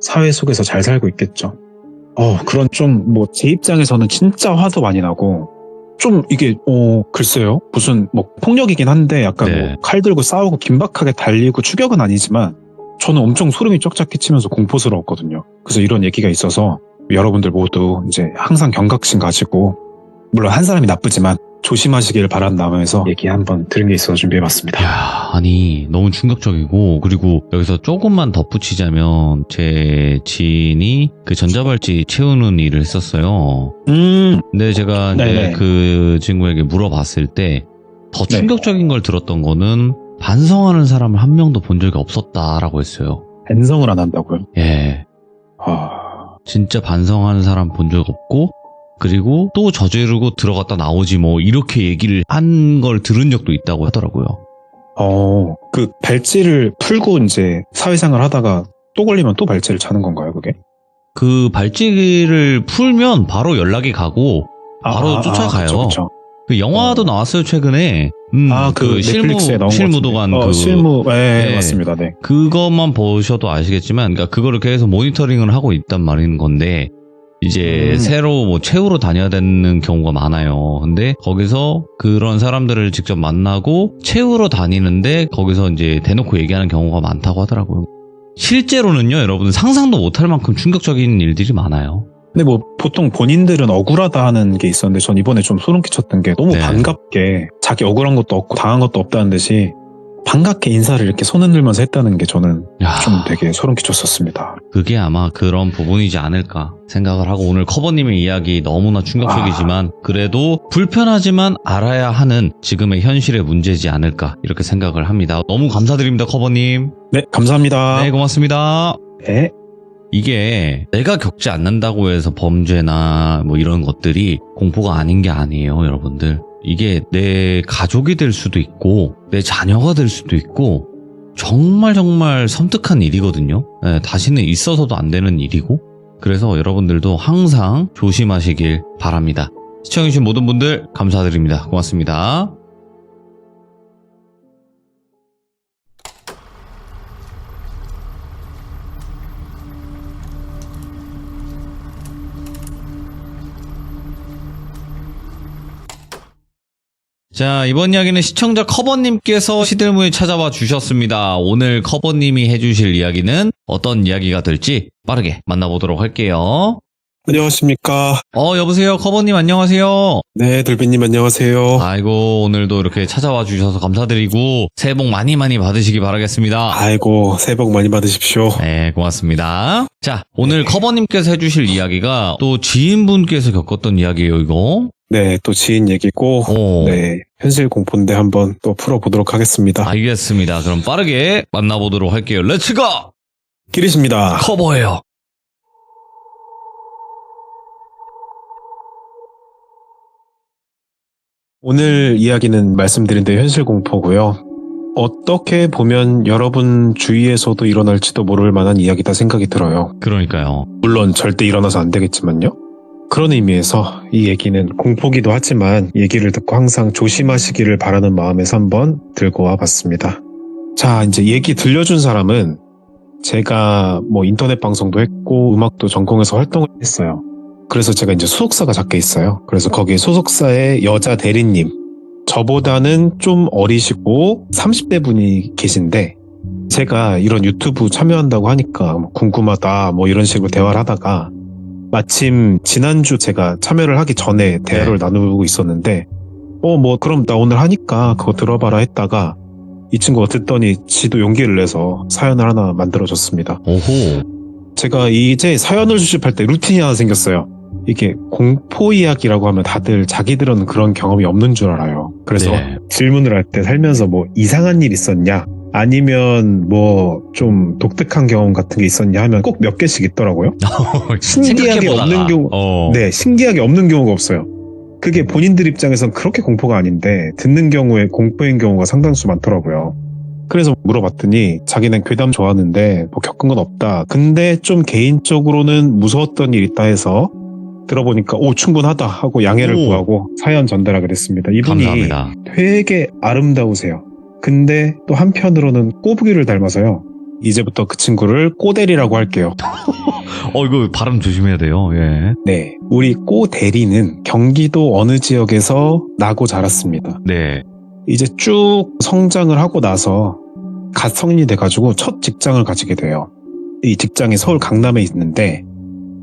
사회 속에서 잘 살고 있겠죠. 그런 좀 뭐 제 입장에서는 진짜 화도 많이 나고 좀 이게 글쎄요, 무슨 뭐 폭력이긴 한데 약간 네. 뭐 칼 들고 싸우고 긴박하게 달리고 추격은 아니지만 저는 엄청 소름이 쫙쫙 끼치면서 공포스러웠거든요. 그래서 이런 얘기가 있어서 여러분들 모두 이제 항상 경각심 가지고, 물론 한 사람이 나쁘지만 조심하시길 바란다면서 얘기 한번 들은 게 있어서 준비해봤습니다. 야, 아니 너무 충격적이고, 그리고 여기서 조금만 덧붙이자면 제 지인이 그 전자발찌 채우는 일을 했었어요. 근데 제가 이제 네네. 그 친구에게 물어봤을 때 더 네. 충격적인 걸 들었던 거는 반성하는 사람을 한 명도 본 적이 없었다라고 했어요. 반성을 안 한다고요? 예, 진짜 반성하는 사람 본 적 없고, 그리고 또 저지르고 들어갔다 나오지 뭐 이렇게 얘기를 한 걸 들은 적도 있다고 하더라고요. 그 발찌를 풀고 이제 사회생활 하다가 또 걸리면 또 발찌를 차는 건가요, 그게? 그 발찌를 풀면 바로 연락이 가고 바로 쫓아가요. 그쵸. 그 영화도 나왔어요, 최근에. 그 넷플릭스에 나온 실무도관 것 같은데. 실무, 네. 맞습니다. 네. 그것만 보셔도 아시겠지만, 그러니까 그거를 계속 모니터링을 하고 있단 말인 건데, 이제 새로 뭐 채우러 다녀야 되는 경우가 많아요. 근데 거기서 그런 사람들을 직접 만나고 채우러 다니는데 거기서 이제 대놓고 얘기하는 경우가 많다고 하더라고요. 실제로는요, 여러분 상상도 못할 만큼 충격적인 일들이 많아요. 근데 뭐 보통 본인들은 억울하다 하는 게 있었는데 전 이번에 좀 소름 끼쳤던 게 너무 네. 반갑게 자기 억울한 것도 없고 당한 것도 없다는 듯이 반갑게 인사를 이렇게 손 흔들면서 했다는 게 저는 야, 좀 되게 소름 끼쳤었습니다. 그게 아마 그런 부분이지 않을까 생각을 하고 오늘 커버님의 이야기 너무나 충격적이지만 그래도 불편하지만 알아야 하는 지금의 현실의 문제지 않을까 이렇게 생각을 합니다. 너무 감사드립니다, 커버님. 네, 감사합니다. 네, 고맙습니다. 네. 이게 내가 겪지 않는다고 해서 범죄나 뭐 이런 것들이 공포가 아닌 게 아니에요, 여러분들. 이게 내 가족이 될 수도 있고 내 자녀가 될 수도 있고 정말 섬뜩한 일이거든요. 네, 다시는 있어서도 안 되는 일이고 그래서 여러분들도 항상 조심하시길 바랍니다. 시청해주신 모든 분들 감사드립니다. 고맙습니다. 자, 이번 이야기는 시청자 커버님께서 시들무에 찾아와 주셨습니다. 오늘 커버님이 해주실 이야기는 어떤 이야기가 될지 빠르게 만나보도록 할게요. 안녕하십니까. 여보세요. 커버님 안녕하세요. 네, 돌비님 안녕하세요. 아이고, 오늘도 이렇게 찾아와 주셔서 감사드리고 새해 복 많이 받으시기 바라겠습니다. 아이고, 새해 복 많이 받으십시오. 네, 고맙습니다. 자, 오늘 커버님께서 해주실 이야기가 또 지인분께서 겪었던 이야기예요, 이거. 네, 또 지인 얘기고, 오. 네, 현실 공포인데 한번 또 풀어보도록 하겠습니다. 알겠습니다. 그럼 빠르게 만나보도록 할게요. 렛츠고! 기리십니다. 커버예요. 오늘 이야기는 말씀드린 대로 현실 공포고요. 어떻게 보면 여러분 주위에서도 일어날지도 모를 만한 이야기다 생각이 들어요. 그러니까요. 물론 절대 일어나서 안 되겠지만요. 그런 의미에서 이 얘기는 공포기도 하지만 얘기를 듣고 항상 조심하시기를 바라는 마음에서 한번 들고 와봤습니다. 자, 이제 얘기 들려준 사람은 제가 뭐 인터넷 방송도 했고 음악도 전공해서 활동을 했어요. 그래서 제가 이제 소속사가 작게 있어요. 그래서 거기 소속사의 여자 대리님, 저보다는 좀 어리시고 30대 분이 계신데 제가 이런 유튜브 참여한다고 하니까 궁금하다 뭐 이런 식으로 대화를 하다가 마침 지난주 제가 참여를 하기 전에 대화를 나누고 있었는데 뭐 그럼 나 오늘 하니까 그거 들어봐라 했다가 이 친구가 듣더니 지도 용기를 내서 사연을 하나 만들어줬습니다. 오호. 제가 이제 사연을 수집할 때 루틴이 하나 생겼어요. 이게 공포 이야기라고 하면 다들 자기들은 그런 경험이 없는 줄 알아요. 그래서 네. 질문을 할 때 살면서 뭐 이상한 일 있었냐? 아니면 뭐 좀 독특한 경험 같은 게 있었냐 하면 꼭 몇 개씩 있더라고요. 신기하게 생각해보다가. 없는 경우, 네, 신기하게 없는 경우가 없어요. 그게 본인들 입장에선 그렇게 공포가 아닌데 듣는 경우에 공포인 경우가 상당수 많더라고요. 그래서 물어봤더니 자기는 괴담 좋아하는데 뭐 겪은 건 없다. 근데 좀 개인적으로는 무서웠던 일 있다 해서 들어보니까 충분하다 하고 양해를 오. 구하고 사연 전달하게 됐습니다. 이분이 감사합니다. 되게 아름다우세요. 근데 또 한편으로는 꼬부기를 닮아서요. 이제부터 그 친구를 꼬대리라고 할게요. 이거 발음 조심해야 돼요. 예. 네, 우리 꼬대리는 경기도 어느 지역에서 나고 자랐습니다. 네. 이제 쭉 성장을 하고 나서 갓 성인이 돼가지고 첫 직장을 가지게 돼요. 이 직장이 서울 강남에 있는데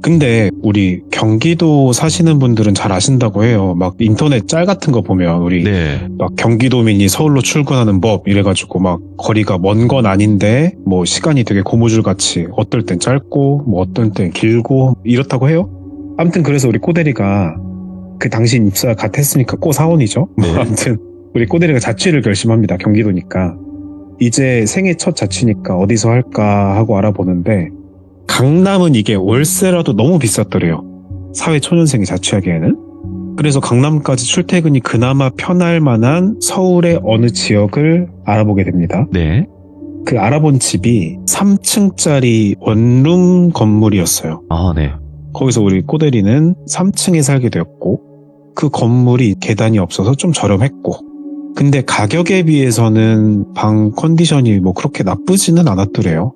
근데 우리 경기도 사시는 분들은 잘 아신다고 해요. 막 인터넷 짤 같은 거 보면 우리 네. 막 경기도민이 서울로 출근하는 법 이래가지고 막 거리가 먼 건 아닌데 뭐 시간이 되게 고무줄같이 어떨 땐 짧고 뭐 어떨 땐 길고 이렇다고 해요. 아무튼 그래서 우리 꼬대리가 그 당시 입사 갓 했으니까 꼬사원이죠. 네. 아무튼 우리 꼬대리가 자취를 결심합니다. 경기도니까. 이제 생애 첫 자취니까 어디서 할까 하고 알아보는데 강남은 이게 월세라도 너무 비쌌더래요. 사회 초년생이 자취하기에는. 그래서 강남까지 출퇴근이 그나마 편할 만한 서울의 어느 지역을 알아보게 됩니다. 네. 그 알아본 집이 3층짜리 원룸 건물이었어요. 아, 네. 거기서 우리 꼬대리는 3층에 살게 되었고 그 건물이 계단이 없어서 좀 저렴했고 근데 가격에 비해서는 방 컨디션이 뭐 그렇게 나쁘지는 않았더래요.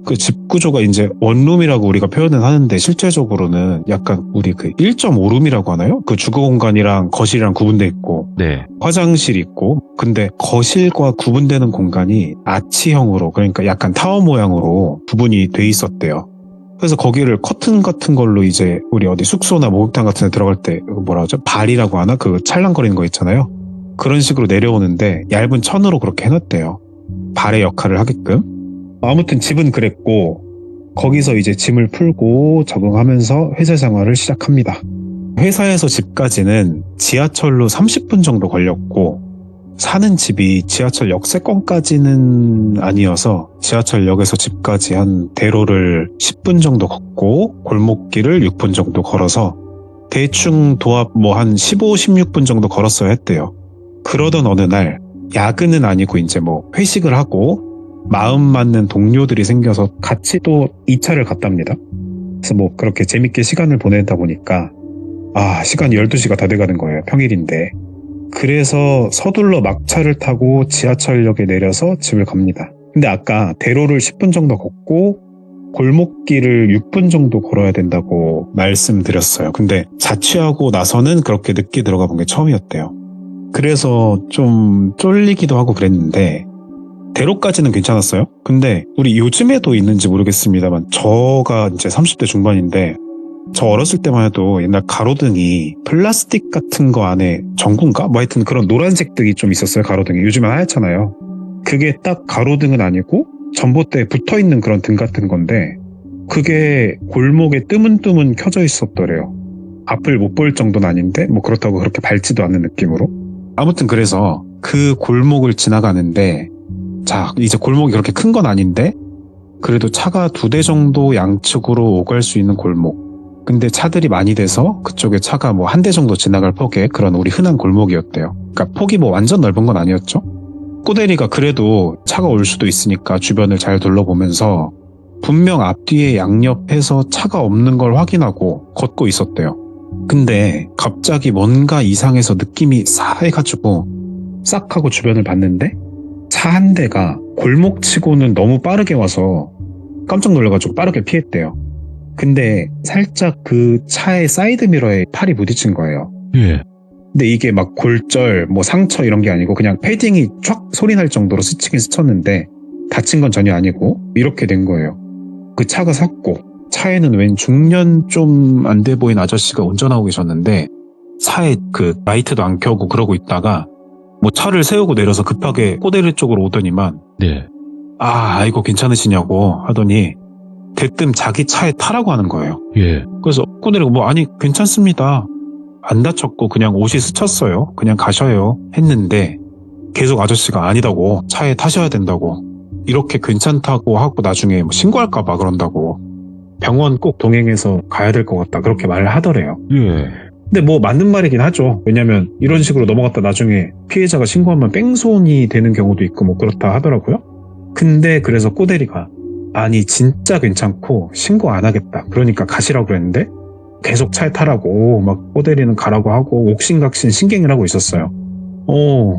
그 집 구조가 이제 원룸이라고 우리가 표현은 하는데 실제적으로는 약간 우리 그 1.5룸이라고 하나요? 그 주거 공간이랑 거실이랑 구분돼 있고 네. 화장실이 있고 근데 거실과 구분되는 공간이 아치형으로 그러니까 약간 타워 모양으로 구분이 돼 있었대요. 그래서 거기를 커튼 같은 걸로 이제 우리 어디 숙소나 목욕탕 같은 데 들어갈 때 뭐라 하죠? 발이라고 하나? 그 찰랑거리는 거 있잖아요. 그런 식으로 내려오는데 얇은 천으로 그렇게 해놨대요. 발의 역할을 하게끔. 아무튼 집은 그랬고 거기서 이제 짐을 풀고 적응하면서 회사 생활을 시작합니다. 회사에서 집까지는 지하철로 30분 정도 걸렸고 사는 집이 지하철 역세권까지는 아니어서 지하철역에서 집까지 한 대로를 10분 정도 걷고 골목길을 6분 정도 걸어서 대충 도합 뭐 한 15, 16분 정도 걸었어야 했대요. 그러던 어느 날 야근은 아니고 이제 뭐 회식을 하고 마음 맞는 동료들이 생겨서 같이 또 2차를 갔답니다. 그래서 뭐 그렇게 재밌게 시간을 보내다 보니까 시간이 12시가 다 돼가는 거예요. 평일인데. 그래서 서둘러 막차를 타고 지하철역에 내려서 집을 갑니다. 근데 아까 대로를 10분 정도 걷고 골목길을 6분 정도 걸어야 된다고 말씀드렸어요. 근데 자취하고 나서는 그렇게 늦게 들어가 본 게 처음이었대요. 그래서 좀 쫄리기도 하고 그랬는데 대로까지는 괜찮았어요. 근데 우리 요즘에도 있는지 모르겠습니다만 저가 이제 30대 중반인데 저 어렸을 때만 해도 옛날 가로등이 플라스틱 같은 거 안에 전구인가? 뭐 하여튼 그런 노란색 등이 좀 있었어요. 가로등이. 요즘엔 하얗잖아요. 그게 딱 가로등은 아니고 전봇대에 붙어있는 그런 등 같은 건데 그게 골목에 뜨문뜨문 켜져 있었더래요. 앞을 못 볼 정도는 아닌데 뭐 그렇다고 그렇게 밝지도 않은 느낌으로. 아무튼 그래서 그 골목을 지나가는데 자 이제 골목이 그렇게 큰 건 아닌데 그래도 차가 2대 정도 양측으로 오갈 수 있는 골목. 근데 차들이 많이 돼서 그쪽에 차가 뭐 1대 정도 지나갈 폭의 그런 우리 흔한 골목이었대요. 그러니까 폭이 뭐 완전 넓은 건 아니었죠. 꼬대리가 그래도 차가 올 수도 있으니까 주변을 잘 둘러보면서 분명 앞뒤에 양옆에서 차가 없는 걸 확인하고 걷고 있었대요. 근데 갑자기 뭔가 이상해서 느낌이 싸해가지고 싹 하고 주변을 봤는데 차 한 대가 골목치고는 너무 빠르게 와서 깜짝 놀라가지고 빠르게 피했대요. 근데 살짝 그 차의 사이드미러에 팔이 부딪힌 거예요. 예. 근데 이게 막 골절, 뭐 상처 이런 게 아니고 그냥 패딩이 촥 소리 날 정도로 스치긴 스쳤는데 다친 건 전혀 아니고 이렇게 된 거예요. 그 차가 섰고 차에는 웬 중년 좀 안 돼 보인 아저씨가 운전하고 계셨는데 차에 그 라이트도 안 켜고 그러고 있다가 뭐 차를 세우고 내려서 급하게 꼬대리 쪽으로 오더니만 네. 이거 괜찮으시냐고 하더니 대뜸 자기 차에 타라고 하는 거예요. 예. 그래서 꼬대리가 뭐 아니 괜찮습니다. 안 다쳤고 그냥 옷이 스쳤어요. 그냥 가셔요. 했는데 계속 아저씨가 아니다고 차에 타셔야 된다고 이렇게 괜찮다고 하고 나중에 뭐 신고할까 봐 그런다고 병원 꼭 동행해서 가야 될 것 같다 그렇게 말을 하더래요. 예. 근데 뭐 맞는 말이긴 하죠. 왜냐면 이런 식으로 넘어갔다 나중에 피해자가 신고하면 뺑소니 되는 경우도 있고 뭐 그렇다 하더라고요. 근데 그래서 꼬대리가 아니 진짜 괜찮고 신고 안 하겠다. 그러니까 가시라고 그랬는데 계속 차에 타라고 막 꼬대리는 가라고 하고 옥신각신 신경을 하고 있었어요.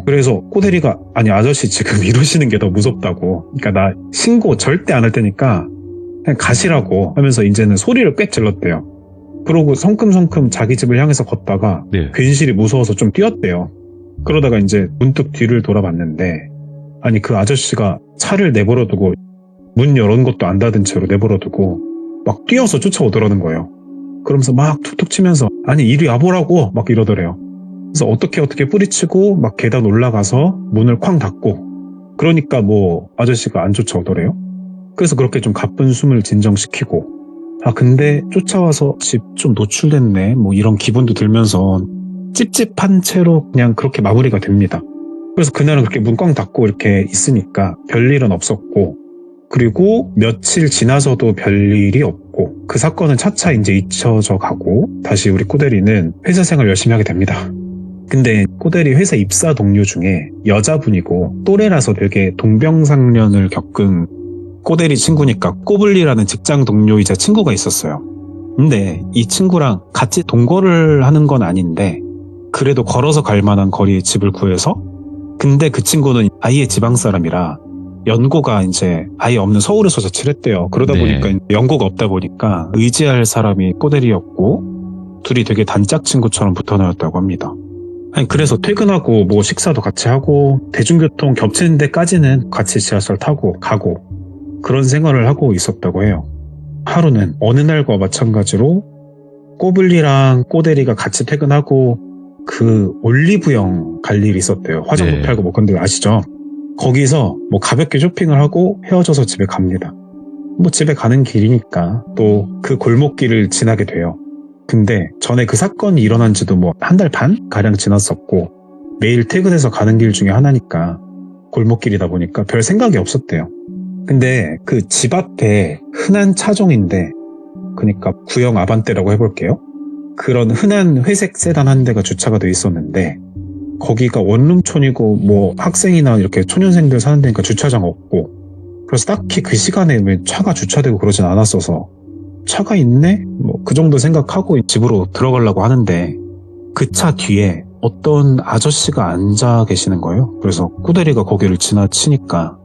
그래서 꼬대리가 아니 아저씨 지금 이러시는 게 더 무섭다고. 그러니까 나 신고 절대 안 할 테니까 그냥 가시라고 하면서 이제는 소리를 꽤 질렀대요. 그러고 성큼성큼 자기 집을 향해서 걷다가 네. 괜시리 무서워서 좀 뛰었대요. 그러다가 이제 문득 뒤를 돌아봤는데 아니 그 아저씨가 차를 내버려두고 문 열은 것도 안 닫은 채로 내버려두고 막 뛰어서 쫓아오더라는 거예요. 그러면서 막 툭툭 치면서 아니 이리 와보라고 막 이러더래요. 그래서 어떻게 뿌리치고 막 계단 올라가서 문을 쾅 닫고 그러니까 뭐 아저씨가 안 쫓아오더래요. 그래서 그렇게 좀 가쁜 숨을 진정시키고 근데 쫓아와서 집 좀 노출됐네 뭐 이런 기분도 들면서 찝찝한 채로 그냥 그렇게 마무리가 됩니다. 그래서 그날은 그렇게 문 꽝 닫고 이렇게 있으니까 별일은 없었고 그리고 며칠 지나서도 별일이 없고 그 사건은 차차 이제 잊혀져 가고 다시 우리 꼬대리는 회사 생활 열심히 하게 됩니다. 근데 꼬대리 회사 입사 동료 중에 여자분이고 또래라서 되게 동병상련을 겪은 꼬대리 친구니까 꼬블리라는 직장 동료이자 친구가 있었어요. 근데 이 친구랑 같이 동거를 하는 건 아닌데 그래도 걸어서 갈 만한 거리에 집을 구해서 근데 그 친구는 아예 지방 사람이라 연고가 이제 아예 없는 서울에서 자취를 했대요. 그러다 네. 보니까 연고가 없다 보니까 의지할 사람이 꼬대리였고 둘이 되게 단짝 친구처럼 붙어나였다고 합니다. 아니 그래서 퇴근하고 뭐 식사도 같이 하고 대중교통 겹치는 데까지는 같이 지하철 타고 가고 그런 생활을 하고 있었다고 해요. 하루는 어느 날과 마찬가지로 꼬블리랑 꼬대리가 같이 퇴근하고 그 올리브영 갈 일이 있었대요. 화장품 네. 팔고 뭐 근데 아시죠? 거기서 뭐 가볍게 쇼핑을 하고 헤어져서 집에 갑니다. 뭐 집에 가는 길이니까 또 그 골목길을 지나게 돼요. 근데 전에 그 사건이 일어난 지도 뭐 한 달 반 가량 지났었고 매일 퇴근해서 가는 길 중에 하나니까 골목길이다 보니까 별 생각이 없었대요. 근데 그 집 앞에 흔한 차종인데, 그러니까 구형 아반떼라고 해볼게요. 그런 흔한 회색 세단 한 대가 주차가 돼 있었는데 거기가 원룸촌이고 뭐 학생이나 이렇게 초년생들 사는 데니까 주차장 없고, 그래서 딱히 그 시간에 왜 차가 주차되고 그러진 않았어서 차가 있네? 뭐 그 정도 생각하고 집으로 들어가려고 하는데 그 차 뒤에 어떤 아저씨가 앉아 계시는 거예요. 그래서 꼬대리가 거기를 지나치니까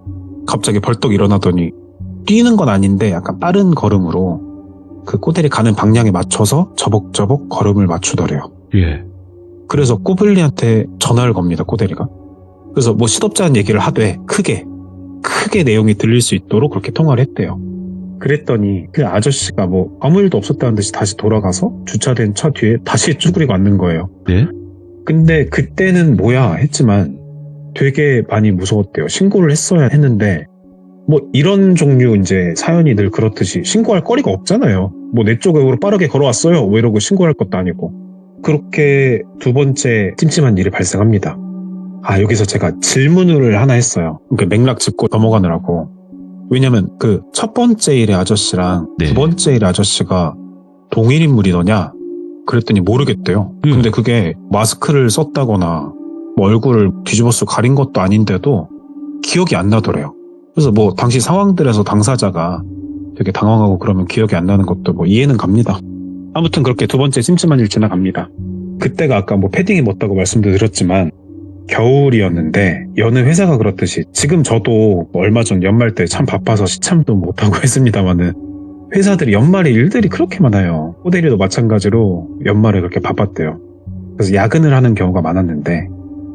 갑자기 벌떡 일어나더니 뛰는 건 아닌데 약간 빠른 걸음으로 그 꼬대리 가는 방향에 맞춰서 저벅저벅 걸음을 맞추더래요. 예. 그래서 꼬블리한테 전화를 겁니다, 꼬대리가. 그래서 뭐 시덥잖은 얘기를 하되 크게 내용이 들릴 수 있도록 그렇게 통화를 했대요. 그랬더니 그 아저씨가 뭐 아무 일도 없었다는 듯이 다시 돌아가서 주차된 차 뒤에 다시 쭈그리고 앉는 거예요. 네? 근데 그때는 뭐야 했지만 되게 많이 무서웠대요. 신고를 했어야 했는데 뭐 이런 종류 이제 사연이 늘 그렇듯이 신고할 거리가 없잖아요. 뭐 내 쪽으로 빠르게 걸어왔어요. 뭐 이러고 신고할 것도 아니고. 그렇게 두 번째 찜찜한 일이 발생합니다. 여기서 제가 질문을 하나 했어요. 그 맥락 짚고 넘어가느라고. 왜냐면 그 첫 번째 일의 아저씨랑 네. 두 번째 일의 아저씨가 동일 인물이더냐? 그랬더니 모르겠대요. 근데 그게 마스크를 썼다거나 뭐 얼굴을 뒤집어 쓰고 가린 것도 아닌데도 기억이 안 나더래요. 그래서 뭐 당시 상황들에서 당사자가 되게 당황하고 그러면 기억이 안 나는 것도 뭐 이해는 갑니다. 아무튼 그렇게 두 번째 찜찜한 일 지나갑니다. 그때가 아까 뭐 패딩이 멎다고 말씀도 드렸지만 겨울이었는데 여느 회사가 그렇듯이 지금 저도 얼마 전 연말 때 참 바빠서 시참도 못하고 했습니다만은 회사들이 연말에 일들이 그렇게 많아요. 호텔이도 마찬가지로 연말에 그렇게 바빴대요. 그래서 야근을 하는 경우가 많았는데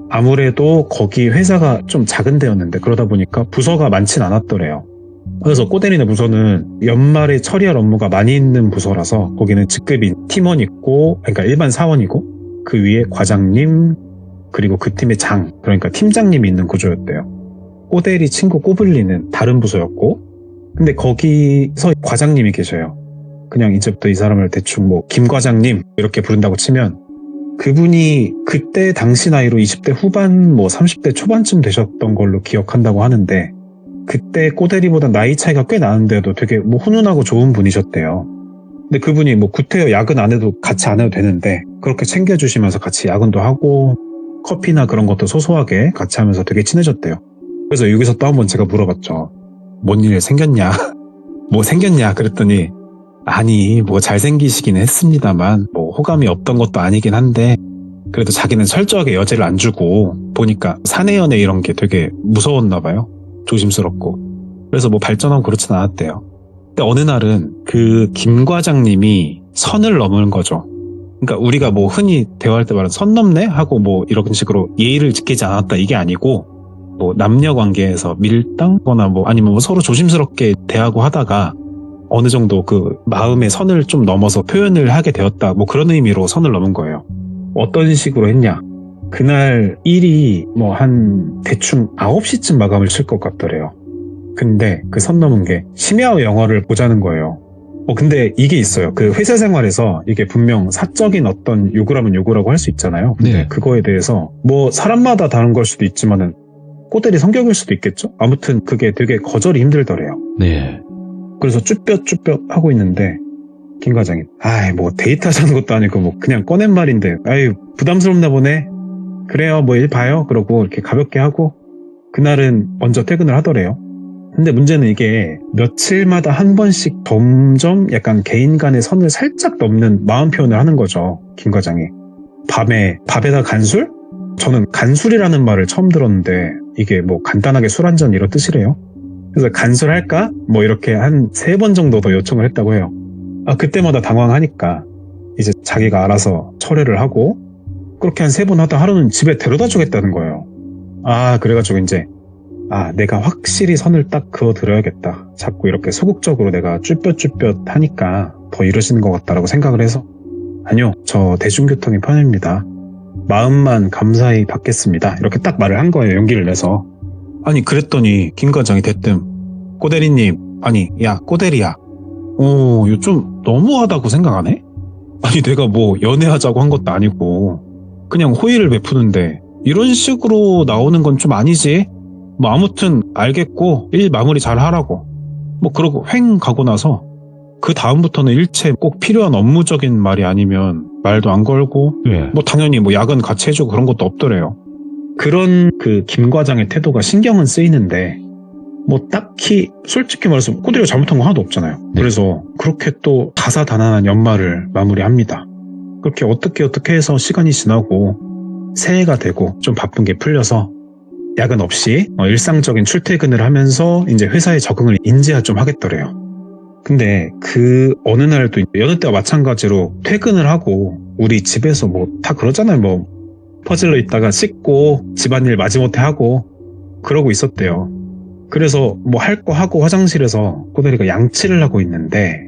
아무래도 거기 회사가 좀 작은 데였는데 그러다 보니까 부서가 많진 않았더래요. 그래서 꼬데리네 부서는 연말에 처리할 업무가 많이 있는 부서라서 거기는 직급이 팀원 있고, 그러니까 일반 사원이고 그 위에 과장님 그리고 그 팀의 장, 그러니까 팀장님이 있는 구조였대요. 꼬데리 친구 꼬블리는 다른 부서였고, 근데 거기서 과장님이 계셔요. 그냥 이제부터 이 사람을 대충 뭐 김 과장님 이렇게 부른다고 치면 그분이 그때 당시 나이로 20대 후반 뭐 30대 초반쯤 되셨던 걸로 기억한다고 하는데 그때 꼬대리보다 나이 차이가 꽤 나는데도 되게 뭐 훈훈하고 좋은 분이셨대요. 근데 그분이 뭐 구태여 야근 안 해도 같이 안 해도 되는데 그렇게 챙겨주시면서 같이 야근도 하고 커피나 그런 것도 소소하게 같이 하면서 되게 친해졌대요. 그래서 여기서 또 한번 제가 물어봤죠. 뭔 일 생겼냐? 뭐 생겼냐? 그랬더니 아니 뭐 잘생기시긴 했습니다만 뭐 호감이 없던 것도 아니긴 한데 그래도 자기는 철저하게 여지를 안 주고 보니까 사내연애 이런 게 되게 무서웠나 봐요. 조심스럽고. 그래서 뭐 발전하고 그렇진 않았대요. 근데 어느 날은 그 김 과장님이 선을 넘은 거죠. 그러니까 우리가 뭐 흔히 대화할 때 말하는 선 넘네? 하고 뭐 이런 식으로 예의를 지키지 않았다 이게 아니고 뭐 남녀 관계에서 밀당거나 뭐 아니면 뭐 서로 조심스럽게 대하고 하다가 어느 정도 그 마음의 선을 좀 넘어서 표현을 하게 되었다. 뭐 그런 의미로 선을 넘은 거예요. 어떤 식으로 했냐? 그날 일이 뭐 한 대충 9시쯤 마감을 칠 것 같더래요. 근데 그 선 넘은 게 심야 영화를 보자는 거예요. 근데 이게 있어요. 그 회사 생활에서 이게 분명 사적인 어떤 요구라면 요구라고 할 수 있잖아요. 근데 네. 그거에 대해서 뭐 사람마다 다른 걸 수도 있지만은 꼬대리 성격일 수도 있겠죠? 아무튼 그게 되게 거절이 힘들더래요. 네. 그래서 쭈뼛쭈뼛 하고 있는데 김 과장이 뭐 데이트하자는 것도 아니고 뭐 그냥 꺼낸 말인데 부담스럽나 보네. 그래요 뭐 일 봐요. 그러고 이렇게 가볍게 하고 그날은 먼저 퇴근을 하더래요. 근데 문제는 이게 며칠마다 한 번씩 점점 약간 개인 간의 선을 살짝 넘는 마음 표현을 하는 거죠. 김 과장이. 밤에 밥에다 간술? 저는 간술이라는 말을 처음 들었는데 이게 뭐 간단하게 술 한 잔 이런 뜻이래요. 그래서 간술할까? 뭐 이렇게 한 3번 정도 더 요청을 했다고 해요. 그때마다 당황하니까 이제 자기가 알아서 철회를 하고 그렇게 한 3번 하다 하루는 집에 데려다 주겠다는 거예요. 그래가지고 이제 내가 확실히 선을 딱 그어드려야겠다. 자꾸 이렇게 소극적으로 내가 쭈뼛쭈뼛 하니까 더 이러시는 것 같다라고 생각을 해서 아니요, 저 대중교통이 편입니다. 마음만 감사히 받겠습니다. 이렇게 딱 말을 한 거예요. 용기를 내서. 아니 그랬더니 김 과장이 대뜸 꼬대리님 아니 야 꼬대리야 이거 좀 너무하다고 생각하네? 아니 내가 뭐 연애하자고 한 것도 아니고 그냥 호의를 베푸는데 이런 식으로 나오는 건 좀 아니지? 뭐 아무튼 알겠고 일 마무리 잘 하라고 뭐 그러고 횡 가고 나서 그 다음부터는 일체 꼭 필요한 업무적인 말이 아니면 말도 안 걸고 예. 뭐 당연히 뭐 야근 같이 해주고 그런 것도 없더래요. 그런 그 김 과장의 태도가 신경은 쓰이는데 뭐 딱히 솔직히 말해서 꼬대리가 잘못한 거 하나도 없잖아요. 네. 그래서 그렇게 또 다사다난한 연말을 마무리합니다. 그렇게 어떻게 해서 시간이 지나고 새해가 되고 좀 바쁜 게 풀려서 야근 없이 일상적인 출퇴근을 하면서 이제 회사에 적응을 인지하 좀 하겠더래요. 근데 그 어느 날도 여느 때와 마찬가지로 퇴근을 하고 우리 집에서 뭐 다 그러잖아요. 뭐 퍼즐러 있다가 씻고 집안일 마지못해 하고 그러고 있었대요. 그래서 뭐 할 거 하고 화장실에서 꼬대리가 양치를 하고 있는데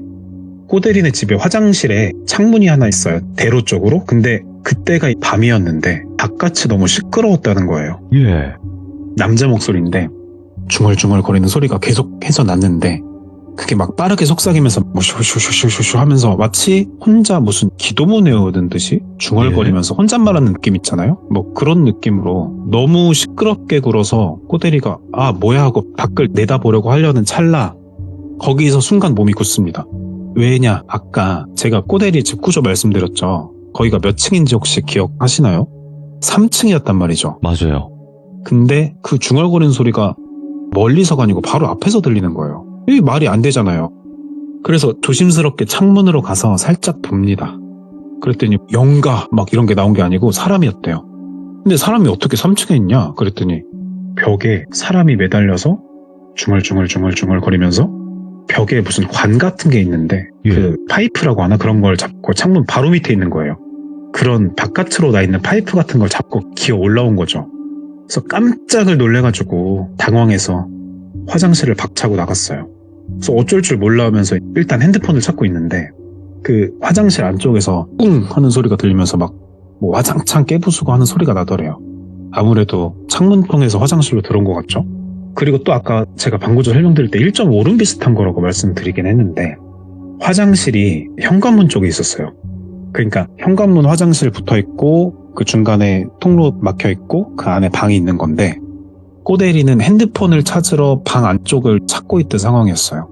꼬대리네 집에 화장실에 창문이 하나 있어요. 대로 쪽으로. 근데 그때가 밤이었는데 바깥이 너무 시끄러웠다는 거예요. 예. 남자 목소리인데 중얼중얼 거리는 소리가 계속해서 났는데 그게 막 빠르게 속삭이면서 뭐 슈슈슈슈슈 하면서 마치 혼자 무슨 기도문 외우는 듯이 중얼거리면서 혼잣말하는 느낌 있잖아요. 뭐 그런 느낌으로 너무 시끄럽게 굴어서 꼬대리가 아 뭐야 하고 밖을 내다보려고 하려는 찰나 거기서 순간 몸이 굳습니다. 왜냐 아까 제가 꼬대리 집 구조 말씀드렸죠. 거기가 몇 층인지 혹시 기억하시나요? 3층이었단 말이죠. 맞아요. 근데 그 중얼거리는 소리가 멀리서가 아니고 바로 앞에서 들리는 거예요. 이게 말이 안 되잖아요. 그래서 조심스럽게 창문으로 가서 살짝 봅니다. 그랬더니 영가 막 이런 게 나온 게 아니고 사람이었대요. 근데 사람이 어떻게 3층에 있냐? 그랬더니 벽에 사람이 매달려서 중얼중얼 거리면서 벽에 무슨 관 같은 게 있는데 예. 그 파이프라고 하나 그런 걸 잡고 창문 바로 밑에 있는 거예요. 그런 바깥으로 나 있는 파이프 같은 걸 잡고 기어 올라온 거죠. 그래서 깜짝을 놀래가지고 당황해서 화장실을 박차고 나갔어요. 그래서 어쩔 줄 몰라 하면서 일단 핸드폰을 찾고 있는데 그 화장실 안쪽에서 뿡 하는 소리가 들리면서 막 뭐 화장창 깨부수고 하는 소리가 나더래요. 아무래도 창문 통해서 화장실로 들어온 것 같죠? 그리고 또 아까 제가 방구조 설명드릴 때 1.5룸 비슷한 거라고 말씀드리긴 했는데 화장실이 현관문 쪽에 있었어요. 그러니까 현관문 화장실 붙어있고 그 중간에 통로 막혀있고 그 안에 방이 있는 건데 꼬대리는 핸드폰을 찾으러 방 안쪽을 찾고 있던 상황이었어요.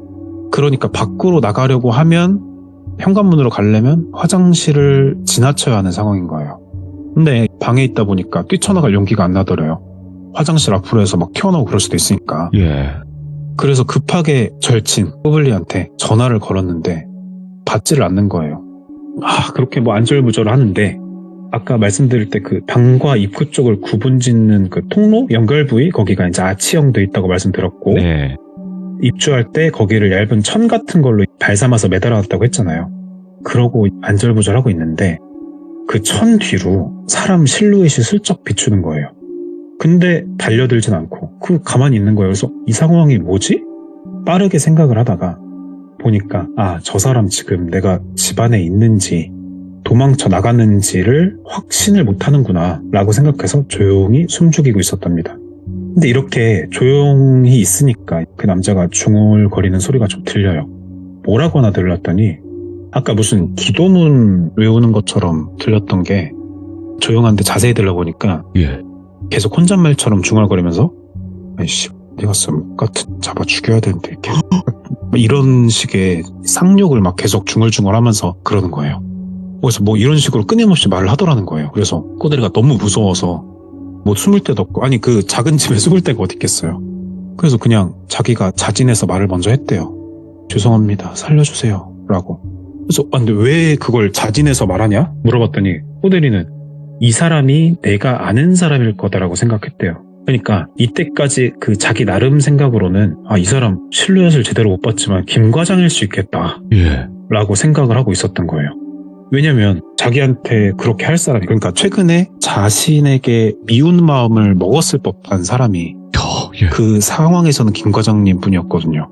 그러니까 밖으로 나가려고 하면 현관문으로 가려면 화장실을 지나쳐야 하는 상황인 거예요. 근데 방에 있다 보니까 뛰쳐나갈 용기가 안 나더래요. 화장실 앞으로 해서 막 튀어나오고 그럴 수도 있으니까. 예. 그래서 급하게 절친 꼬블리한테 전화를 걸었는데 받지를 않는 거예요. 그렇게 뭐 안절부절 하는데 아까 말씀드릴 때 그 방과 입구 쪽을 구분짓는 그 통로 연결 부위 거기가 이제 아치형돼 있다고 말씀드렸고 네. 입주할 때 거기를 얇은 천 같은 걸로 발삼아서 매달아놨다고 했잖아요. 그러고 안절부절하고 있는데 그 천 뒤로 사람 실루엣이 슬쩍 비추는 거예요. 근데 달려들진 않고 가만히 있는 거예요. 그래서 이 상황이 뭐지? 빠르게 생각을 하다가 보니까 저 사람 지금 내가 집안에 있는지 도망쳐 나갔는지를 확신을 못하는구나 라고 생각해서 조용히 숨죽이고 있었답니다. 근데 이렇게 조용히 있으니까 그 남자가 중얼거리는 소리가 좀 들려요. 뭐라고 하나 들렸더니 아까 무슨 기도문 외우는 것처럼 들렸던 게 조용한데 자세히 들어보니까 예. 계속 혼잣말처럼 중얼거리면서 아이씨 내가 썸 같은 잡아 죽여야 되는데 이렇게 이런 식의 쌍욕을 막 계속 중얼중얼하면서 그러는 거예요. 그래서 뭐 이런 식으로 끊임없이 말을 하더라는 거예요. 그래서 꼬대리가 너무 무서워서 뭐 숨을 데도 없고 아니 그 작은 집에 숨을 데가 어디 있겠어요. 그래서 그냥 자기가 자진해서 말을 먼저 했대요. 죄송합니다 살려주세요 라고. 그래서 근데 왜 그걸 자진해서 말하냐 물어봤더니 꼬대리는 이 사람이 내가 아는 사람일 거다라고 생각했대요. 그러니까 이때까지 그 자기 나름 생각으로는 이 사람 실루엣을 제대로 못 봤지만 김 과장일 수 있겠다 예. 라고 생각을 하고 있었던 거예요. 왜냐면 자기한테 그렇게 할 사람이 그러니까 최근에 자신에게 미운 마음을 먹었을 법한 사람이 예. 그 상황에서는 김 과장님 뿐이었거든요.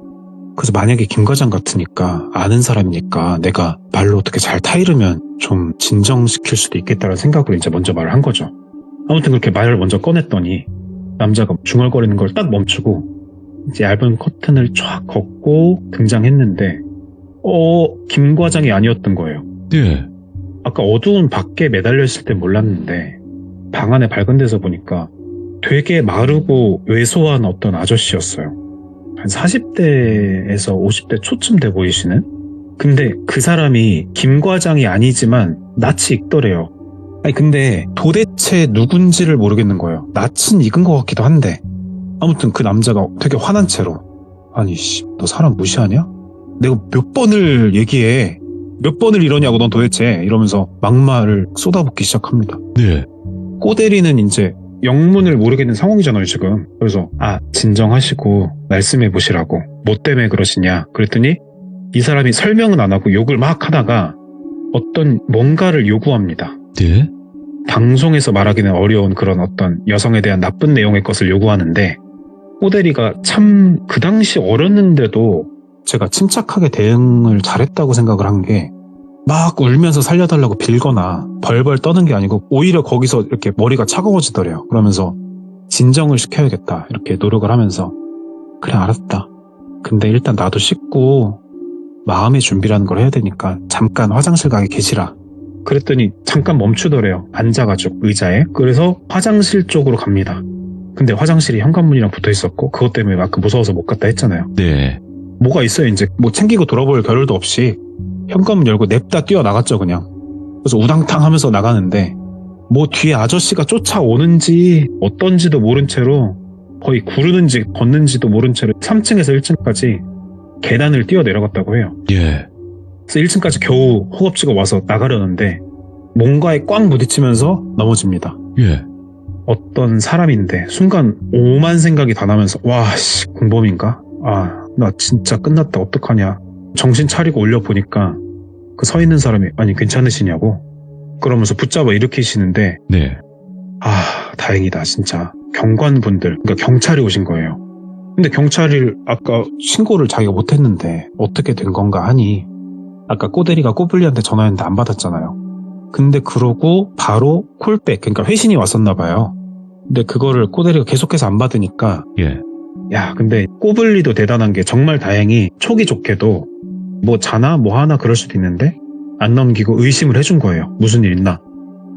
그래서 만약에 김 과장 같으니까 아는 사람이니까 내가 말로 어떻게 잘 타이르면 좀 진정시킬 수도 있겠다는 생각으로 이제 먼저 말을 한 거죠. 아무튼 그렇게 말을 먼저 꺼냈더니 남자가 중얼거리는 걸 딱 멈추고 이제 얇은 커튼을 쫙 걷고 등장했는데 김 과장이 아니었던 거예요. 예. 아까 어두운 밖에 매달려 있을 때 몰랐는데 방 안에 밝은 데서 보니까 되게 마르고 왜소한 어떤 아저씨였어요. 한 40대에서 50대 초쯤 돼 보이시는? 근데 그 사람이 김 과장이 아니지만 낯이 익더래요. 아니 근데 도대체 누군지를 모르겠는 거예요. 낯은 익은 것 같기도 한데 아무튼 그 남자가 되게 화난 채로 아니 씨, 너 사람 무시하냐? 내가 몇 번을 얘기해. 몇 번을 이러냐고 넌 도대체 이러면서 막말을 쏟아붓기 시작합니다. 네. 꼬대리는 이제 영문을 모르겠는 상황이잖아요 지금. 그래서 진정하시고 말씀해 보시라고. 뭐 때문에 그러시냐 그랬더니 이 사람이 설명은 안 하고 욕을 막 하다가 어떤 뭔가를 요구합니다. 네. 방송에서 말하기는 어려운 그런 어떤 여성에 대한 나쁜 내용의 것을 요구하는데 꼬대리가 참 그 당시 어렸는데도 제가 침착하게 대응을 잘했다고 생각을 한 게 막 울면서 살려달라고 빌거나 벌벌 떠는 게 아니고 오히려 거기서 이렇게 머리가 차가워지더래요. 그러면서 진정을 시켜야겠다 이렇게 노력을 하면서 그래 알았다. 근데 일단 나도 씻고 마음의 준비라는 걸 해야 되니까 잠깐 화장실 가게 계시라. 그랬더니 잠깐 멈추더래요. 앉아가지고 의자에. 그래서 화장실 쪽으로 갑니다. 근데 화장실이 현관문이랑 붙어 있었고 그것 때문에 막 무서워서 못 갔다 했잖아요. 네. 뭐가 있어요 이제 뭐 챙기고 돌아볼 겨를도 없이 현관문 열고 냅다 뛰어나갔죠 그냥. 그래서 우당탕 하면서 나가는데 뭐 뒤에 아저씨가 쫓아오는지 어떤지도 모른 채로 거의 구르는지 걷는지도 모른 채로 3층에서 1층까지 계단을 뛰어 내려갔다고 해요. 예. 그래서 1층까지 겨우 허겁지겁 와서 나가려는데 뭔가에 꽉 부딪히면서 넘어집니다. 예. 어떤 사람인데 순간 오만 생각이 다 나면서 와씨 공범인가? 나 진짜 끝났다 어떡하냐. 정신 차리고 올려보니까 그 서 있는 사람이 아니 괜찮으시냐고 그러면서 붙잡아 일으키시는데 네. 다행이다 진짜. 경관분들 그러니까 경찰이 오신 거예요. 근데 경찰이 아까 신고를 자기가 못했는데 어떻게 된 건가 하니 아까 꼬대리가 꼬불리한테 전화했는데 안 받았잖아요. 근데 그러고 바로 콜백 그러니까 회신이 왔었나 봐요. 근데 그거를 꼬대리가 계속해서 안 받으니까 예. 야 근데 꼬불리도 대단한 게 정말 다행히 촉이 좋게도 뭐 자나 뭐 하나 그럴 수도 있는데 안 넘기고 의심을 해준 거예요. 무슨 일 있나.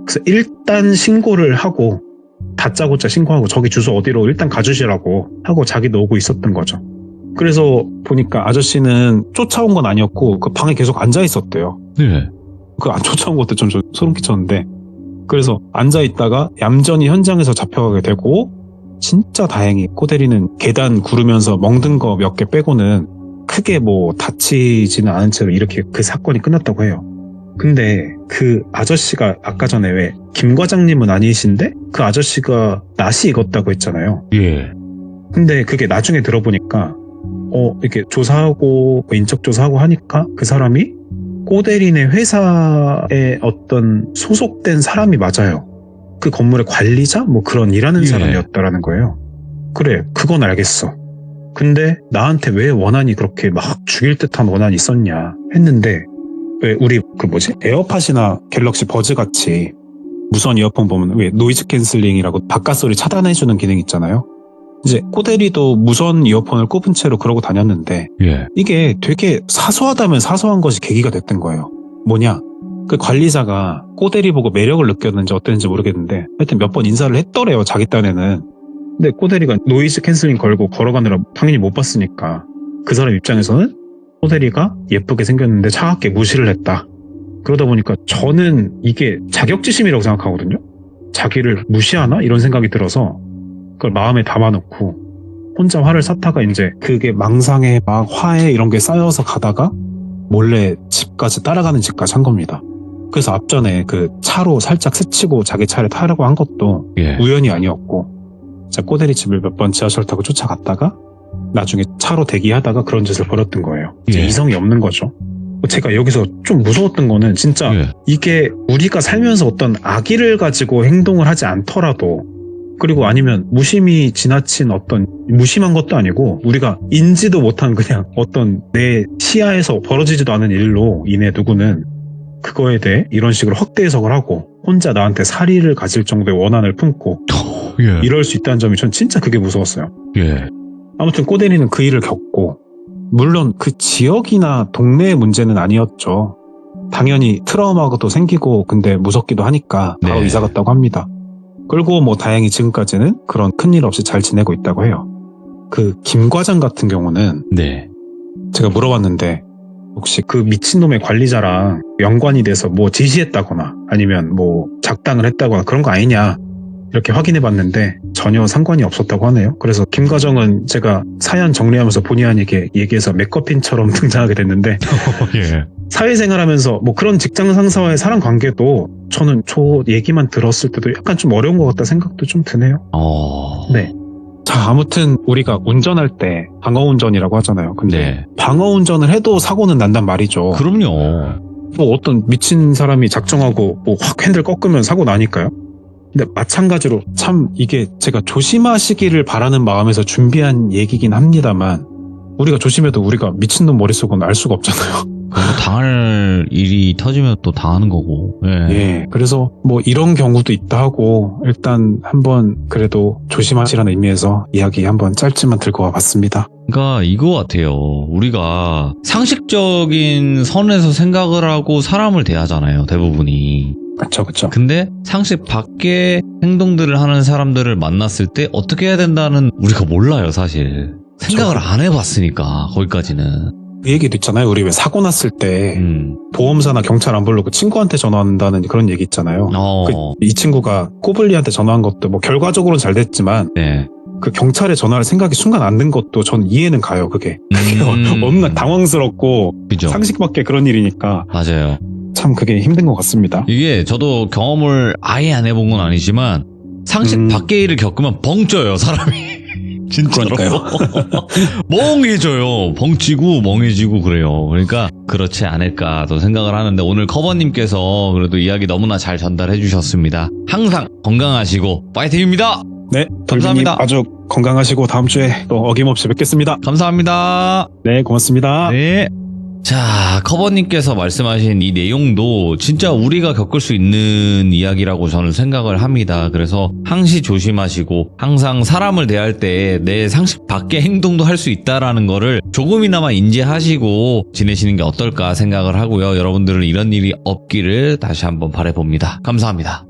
그래서 일단 신고를 하고 다짜고짜 신고하고 저기 주소 어디로 일단 가주시라고 하고 자기도 오고 있었던 거죠. 그래서 보니까 아저씨는 쫓아온 건 아니었고 그 방에 계속 앉아 있었대요. 네. 그 안 쫓아온 것도 좀 소름 끼쳤는데 그래서 앉아 있다가 얌전히 현장에서 잡혀가게 되고 진짜 다행히 꼬대리는 계단 구르면서 멍든 거 몇 개 빼고는 크게 뭐 다치지는 않은 채로 이렇게 그 사건이 끝났다고 해요. 근데 그 아저씨가 아까 전에 왜 김 과장님은 아니신데 그 아저씨가 낯이 익었다고 했잖아요. 예. 근데 그게 나중에 들어보니까 이렇게 조사하고 인적 조사하고 하니까 그 사람이 꼬대리네 회사에 어떤 소속된 사람이 맞아요. 그 건물의 관리자? 뭐 그런 일하는 예. 사람이었다라는 거예요. 그래, 그건 알겠어. 근데 나한테 왜 원한이 그렇게 막 죽일 듯한 원한이 있었냐 했는데 왜 우리 에어팟이나 갤럭시 버즈 같이 무선 이어폰 보면 왜 노이즈 캔슬링이라고 바깥소리 차단해주는 기능 있잖아요. 이제 꼬대리도 무선 이어폰을 꼽은 채로 그러고 다녔는데 예. 이게 되게 사소하다면 사소한 것이 계기가 됐던 거예요. 뭐냐? 그 관리자가 꼬대리 보고 매력을 느꼈는지 어땠는지 모르겠는데 하여튼 몇 번 인사를 했더래요. 자기 딴에는. 근데 꼬대리가 노이즈 캔슬링 걸고 걸어가느라 당연히 못 봤으니까 그 사람 입장에서는 꼬대리가 예쁘게 생겼는데 차갑게 무시를 했다. 그러다 보니까 저는 이게 자격지심이라고 생각하거든요. 자기를 무시하나? 이런 생각이 들어서 그걸 마음에 담아놓고 혼자 화를 샀다가 이제 그게 망상에 막 화에 이런 게 쌓여서 가다가 몰래 집까지 따라가는 집까지 한 겁니다. 그래서 앞전에 그 차로 살짝 스치고 자기 차를 타려고 한 것도 예. 우연이 아니었고 자 꼬대리 집을 몇 번 지하철 타고 쫓아갔다가 나중에 차로 대기하다가 그런 짓을 벌였던 거예요. 이제 예. 이성이 없는 거죠. 제가 여기서 좀 무서웠던 거는 진짜 예. 이게 우리가 살면서 어떤 악의를 가지고 행동을 하지 않더라도 그리고 아니면 무심히 지나친 어떤 무심한 것도 아니고 우리가 인지도 못한 그냥 어떤 내 시야에서 벌어지지도 않은 일로 인해 누구는 그거에 대해 이런 식으로 확대 해석을 하고 혼자 나한테 살의를 가질 정도의 원한을 품고 예. 이럴 수 있다는 점이 전 진짜 그게 무서웠어요. 예. 아무튼 꼬대리는 그 일을 겪고 물론 그 지역이나 동네의 문제는 아니었죠. 당연히 트라우마도 생기고 근데 무섭기도 하니까 바로 네. 이사 갔다고 합니다. 그리고 뭐 다행히 지금까지는 그런 큰일 없이 잘 지내고 있다고 해요. 그 김 과장 같은 경우는 네. 제가 물어봤는데 혹시 그 미친놈의 관리자랑 연관이 돼서 뭐 지시했다거나 아니면 뭐 작당을 했다거나 그런 거 아니냐 이렇게 확인해봤는데 전혀 상관이 없었다고 하네요. 그래서 김 과정은 제가 사연 정리하면서 본의 아니게 얘기해서 맥커핀처럼 등장하게 됐는데 예. 사회생활하면서 뭐 그런 직장 상사와의 사람 관계도 저는 저 얘기만 들었을 때도 약간 좀 어려운 것 같다 생각도 좀 드네요. 네. 자, 아무튼 우리가 운전할 때 방어운전이라고 하잖아요. 근데 네. 방어운전을 해도 사고는 난단 말이죠. 그럼요. 뭐 어떤 미친 사람이 작정하고 뭐 확 핸들 꺾으면 사고 나니까요. 근데 마찬가지로 참 이게 제가 조심하시기를 바라는 마음에서 준비한 얘기긴 합니다만 우리가 조심해도 우리가 미친놈 머릿속은 알 수가 없잖아요. 그리고 당할 일이 터지면 또 당하는 거고. 예. 예. 그래서 뭐 이런 경우도 있다 하고 일단 한번 그래도 조심하시라는 의미에서 이야기 한번 짧지만 들고 와봤습니다. 그러니까 이거 같아요. 우리가 상식적인 선에서 생각을 하고 사람을 대하잖아요. 대부분이. 그쵸, 그쵸. 근데 상식 밖의 행동들을 하는 사람들을 만났을 때 어떻게 해야 된다는 우리가 몰라요, 사실. 생각을 안 해봤으니까, 거기까지는. 그 얘기도 있잖아요. 우리 왜 사고 났을 때 보험사나 경찰 안 부르고 친구한테 전화한다는 그런 얘기 있잖아요. 이 친구가 꼬블리한테 전화한 것도 뭐 결과적으로는 잘 됐지만 네. 그 경찰에 전화를 생각이 순간 안 든 것도 전 이해는 가요. 그게 너무나 당황스럽고 그죠. 상식 밖에 그런 일이니까 맞아요. 참 그게 힘든 것 같습니다. 이게 저도 경험을 아예 안 해본 건 아니지만 상식 밖의 일을 겪으면 벙쪄요, 사람이. 진짜로. 멍해져요. 벙치고 멍해지고 그래요. 그러니까 그렇지 않을까도 생각을 하는데 오늘 커버님께서 그래도 이야기 너무나 잘 전달해 주셨습니다. 항상 건강하시고 파이팅입니다. 네, 감사합니다. 아주 건강하시고 다음 주에 또 어김없이 뵙겠습니다. 감사합니다. 네, 고맙습니다. 네. 자, 커버님께서 말씀하신 이 내용도 진짜 우리가 겪을 수 있는 이야기라고 저는 생각을 합니다. 그래서 항시 조심하시고 항상 사람을 대할 때 내 상식 밖의 행동도 할 수 있다라는 거를 조금이나마 인지하시고 지내시는 게 어떨까 생각을 하고요. 여러분들은 이런 일이 없기를 다시 한번 바라봅니다. 감사합니다.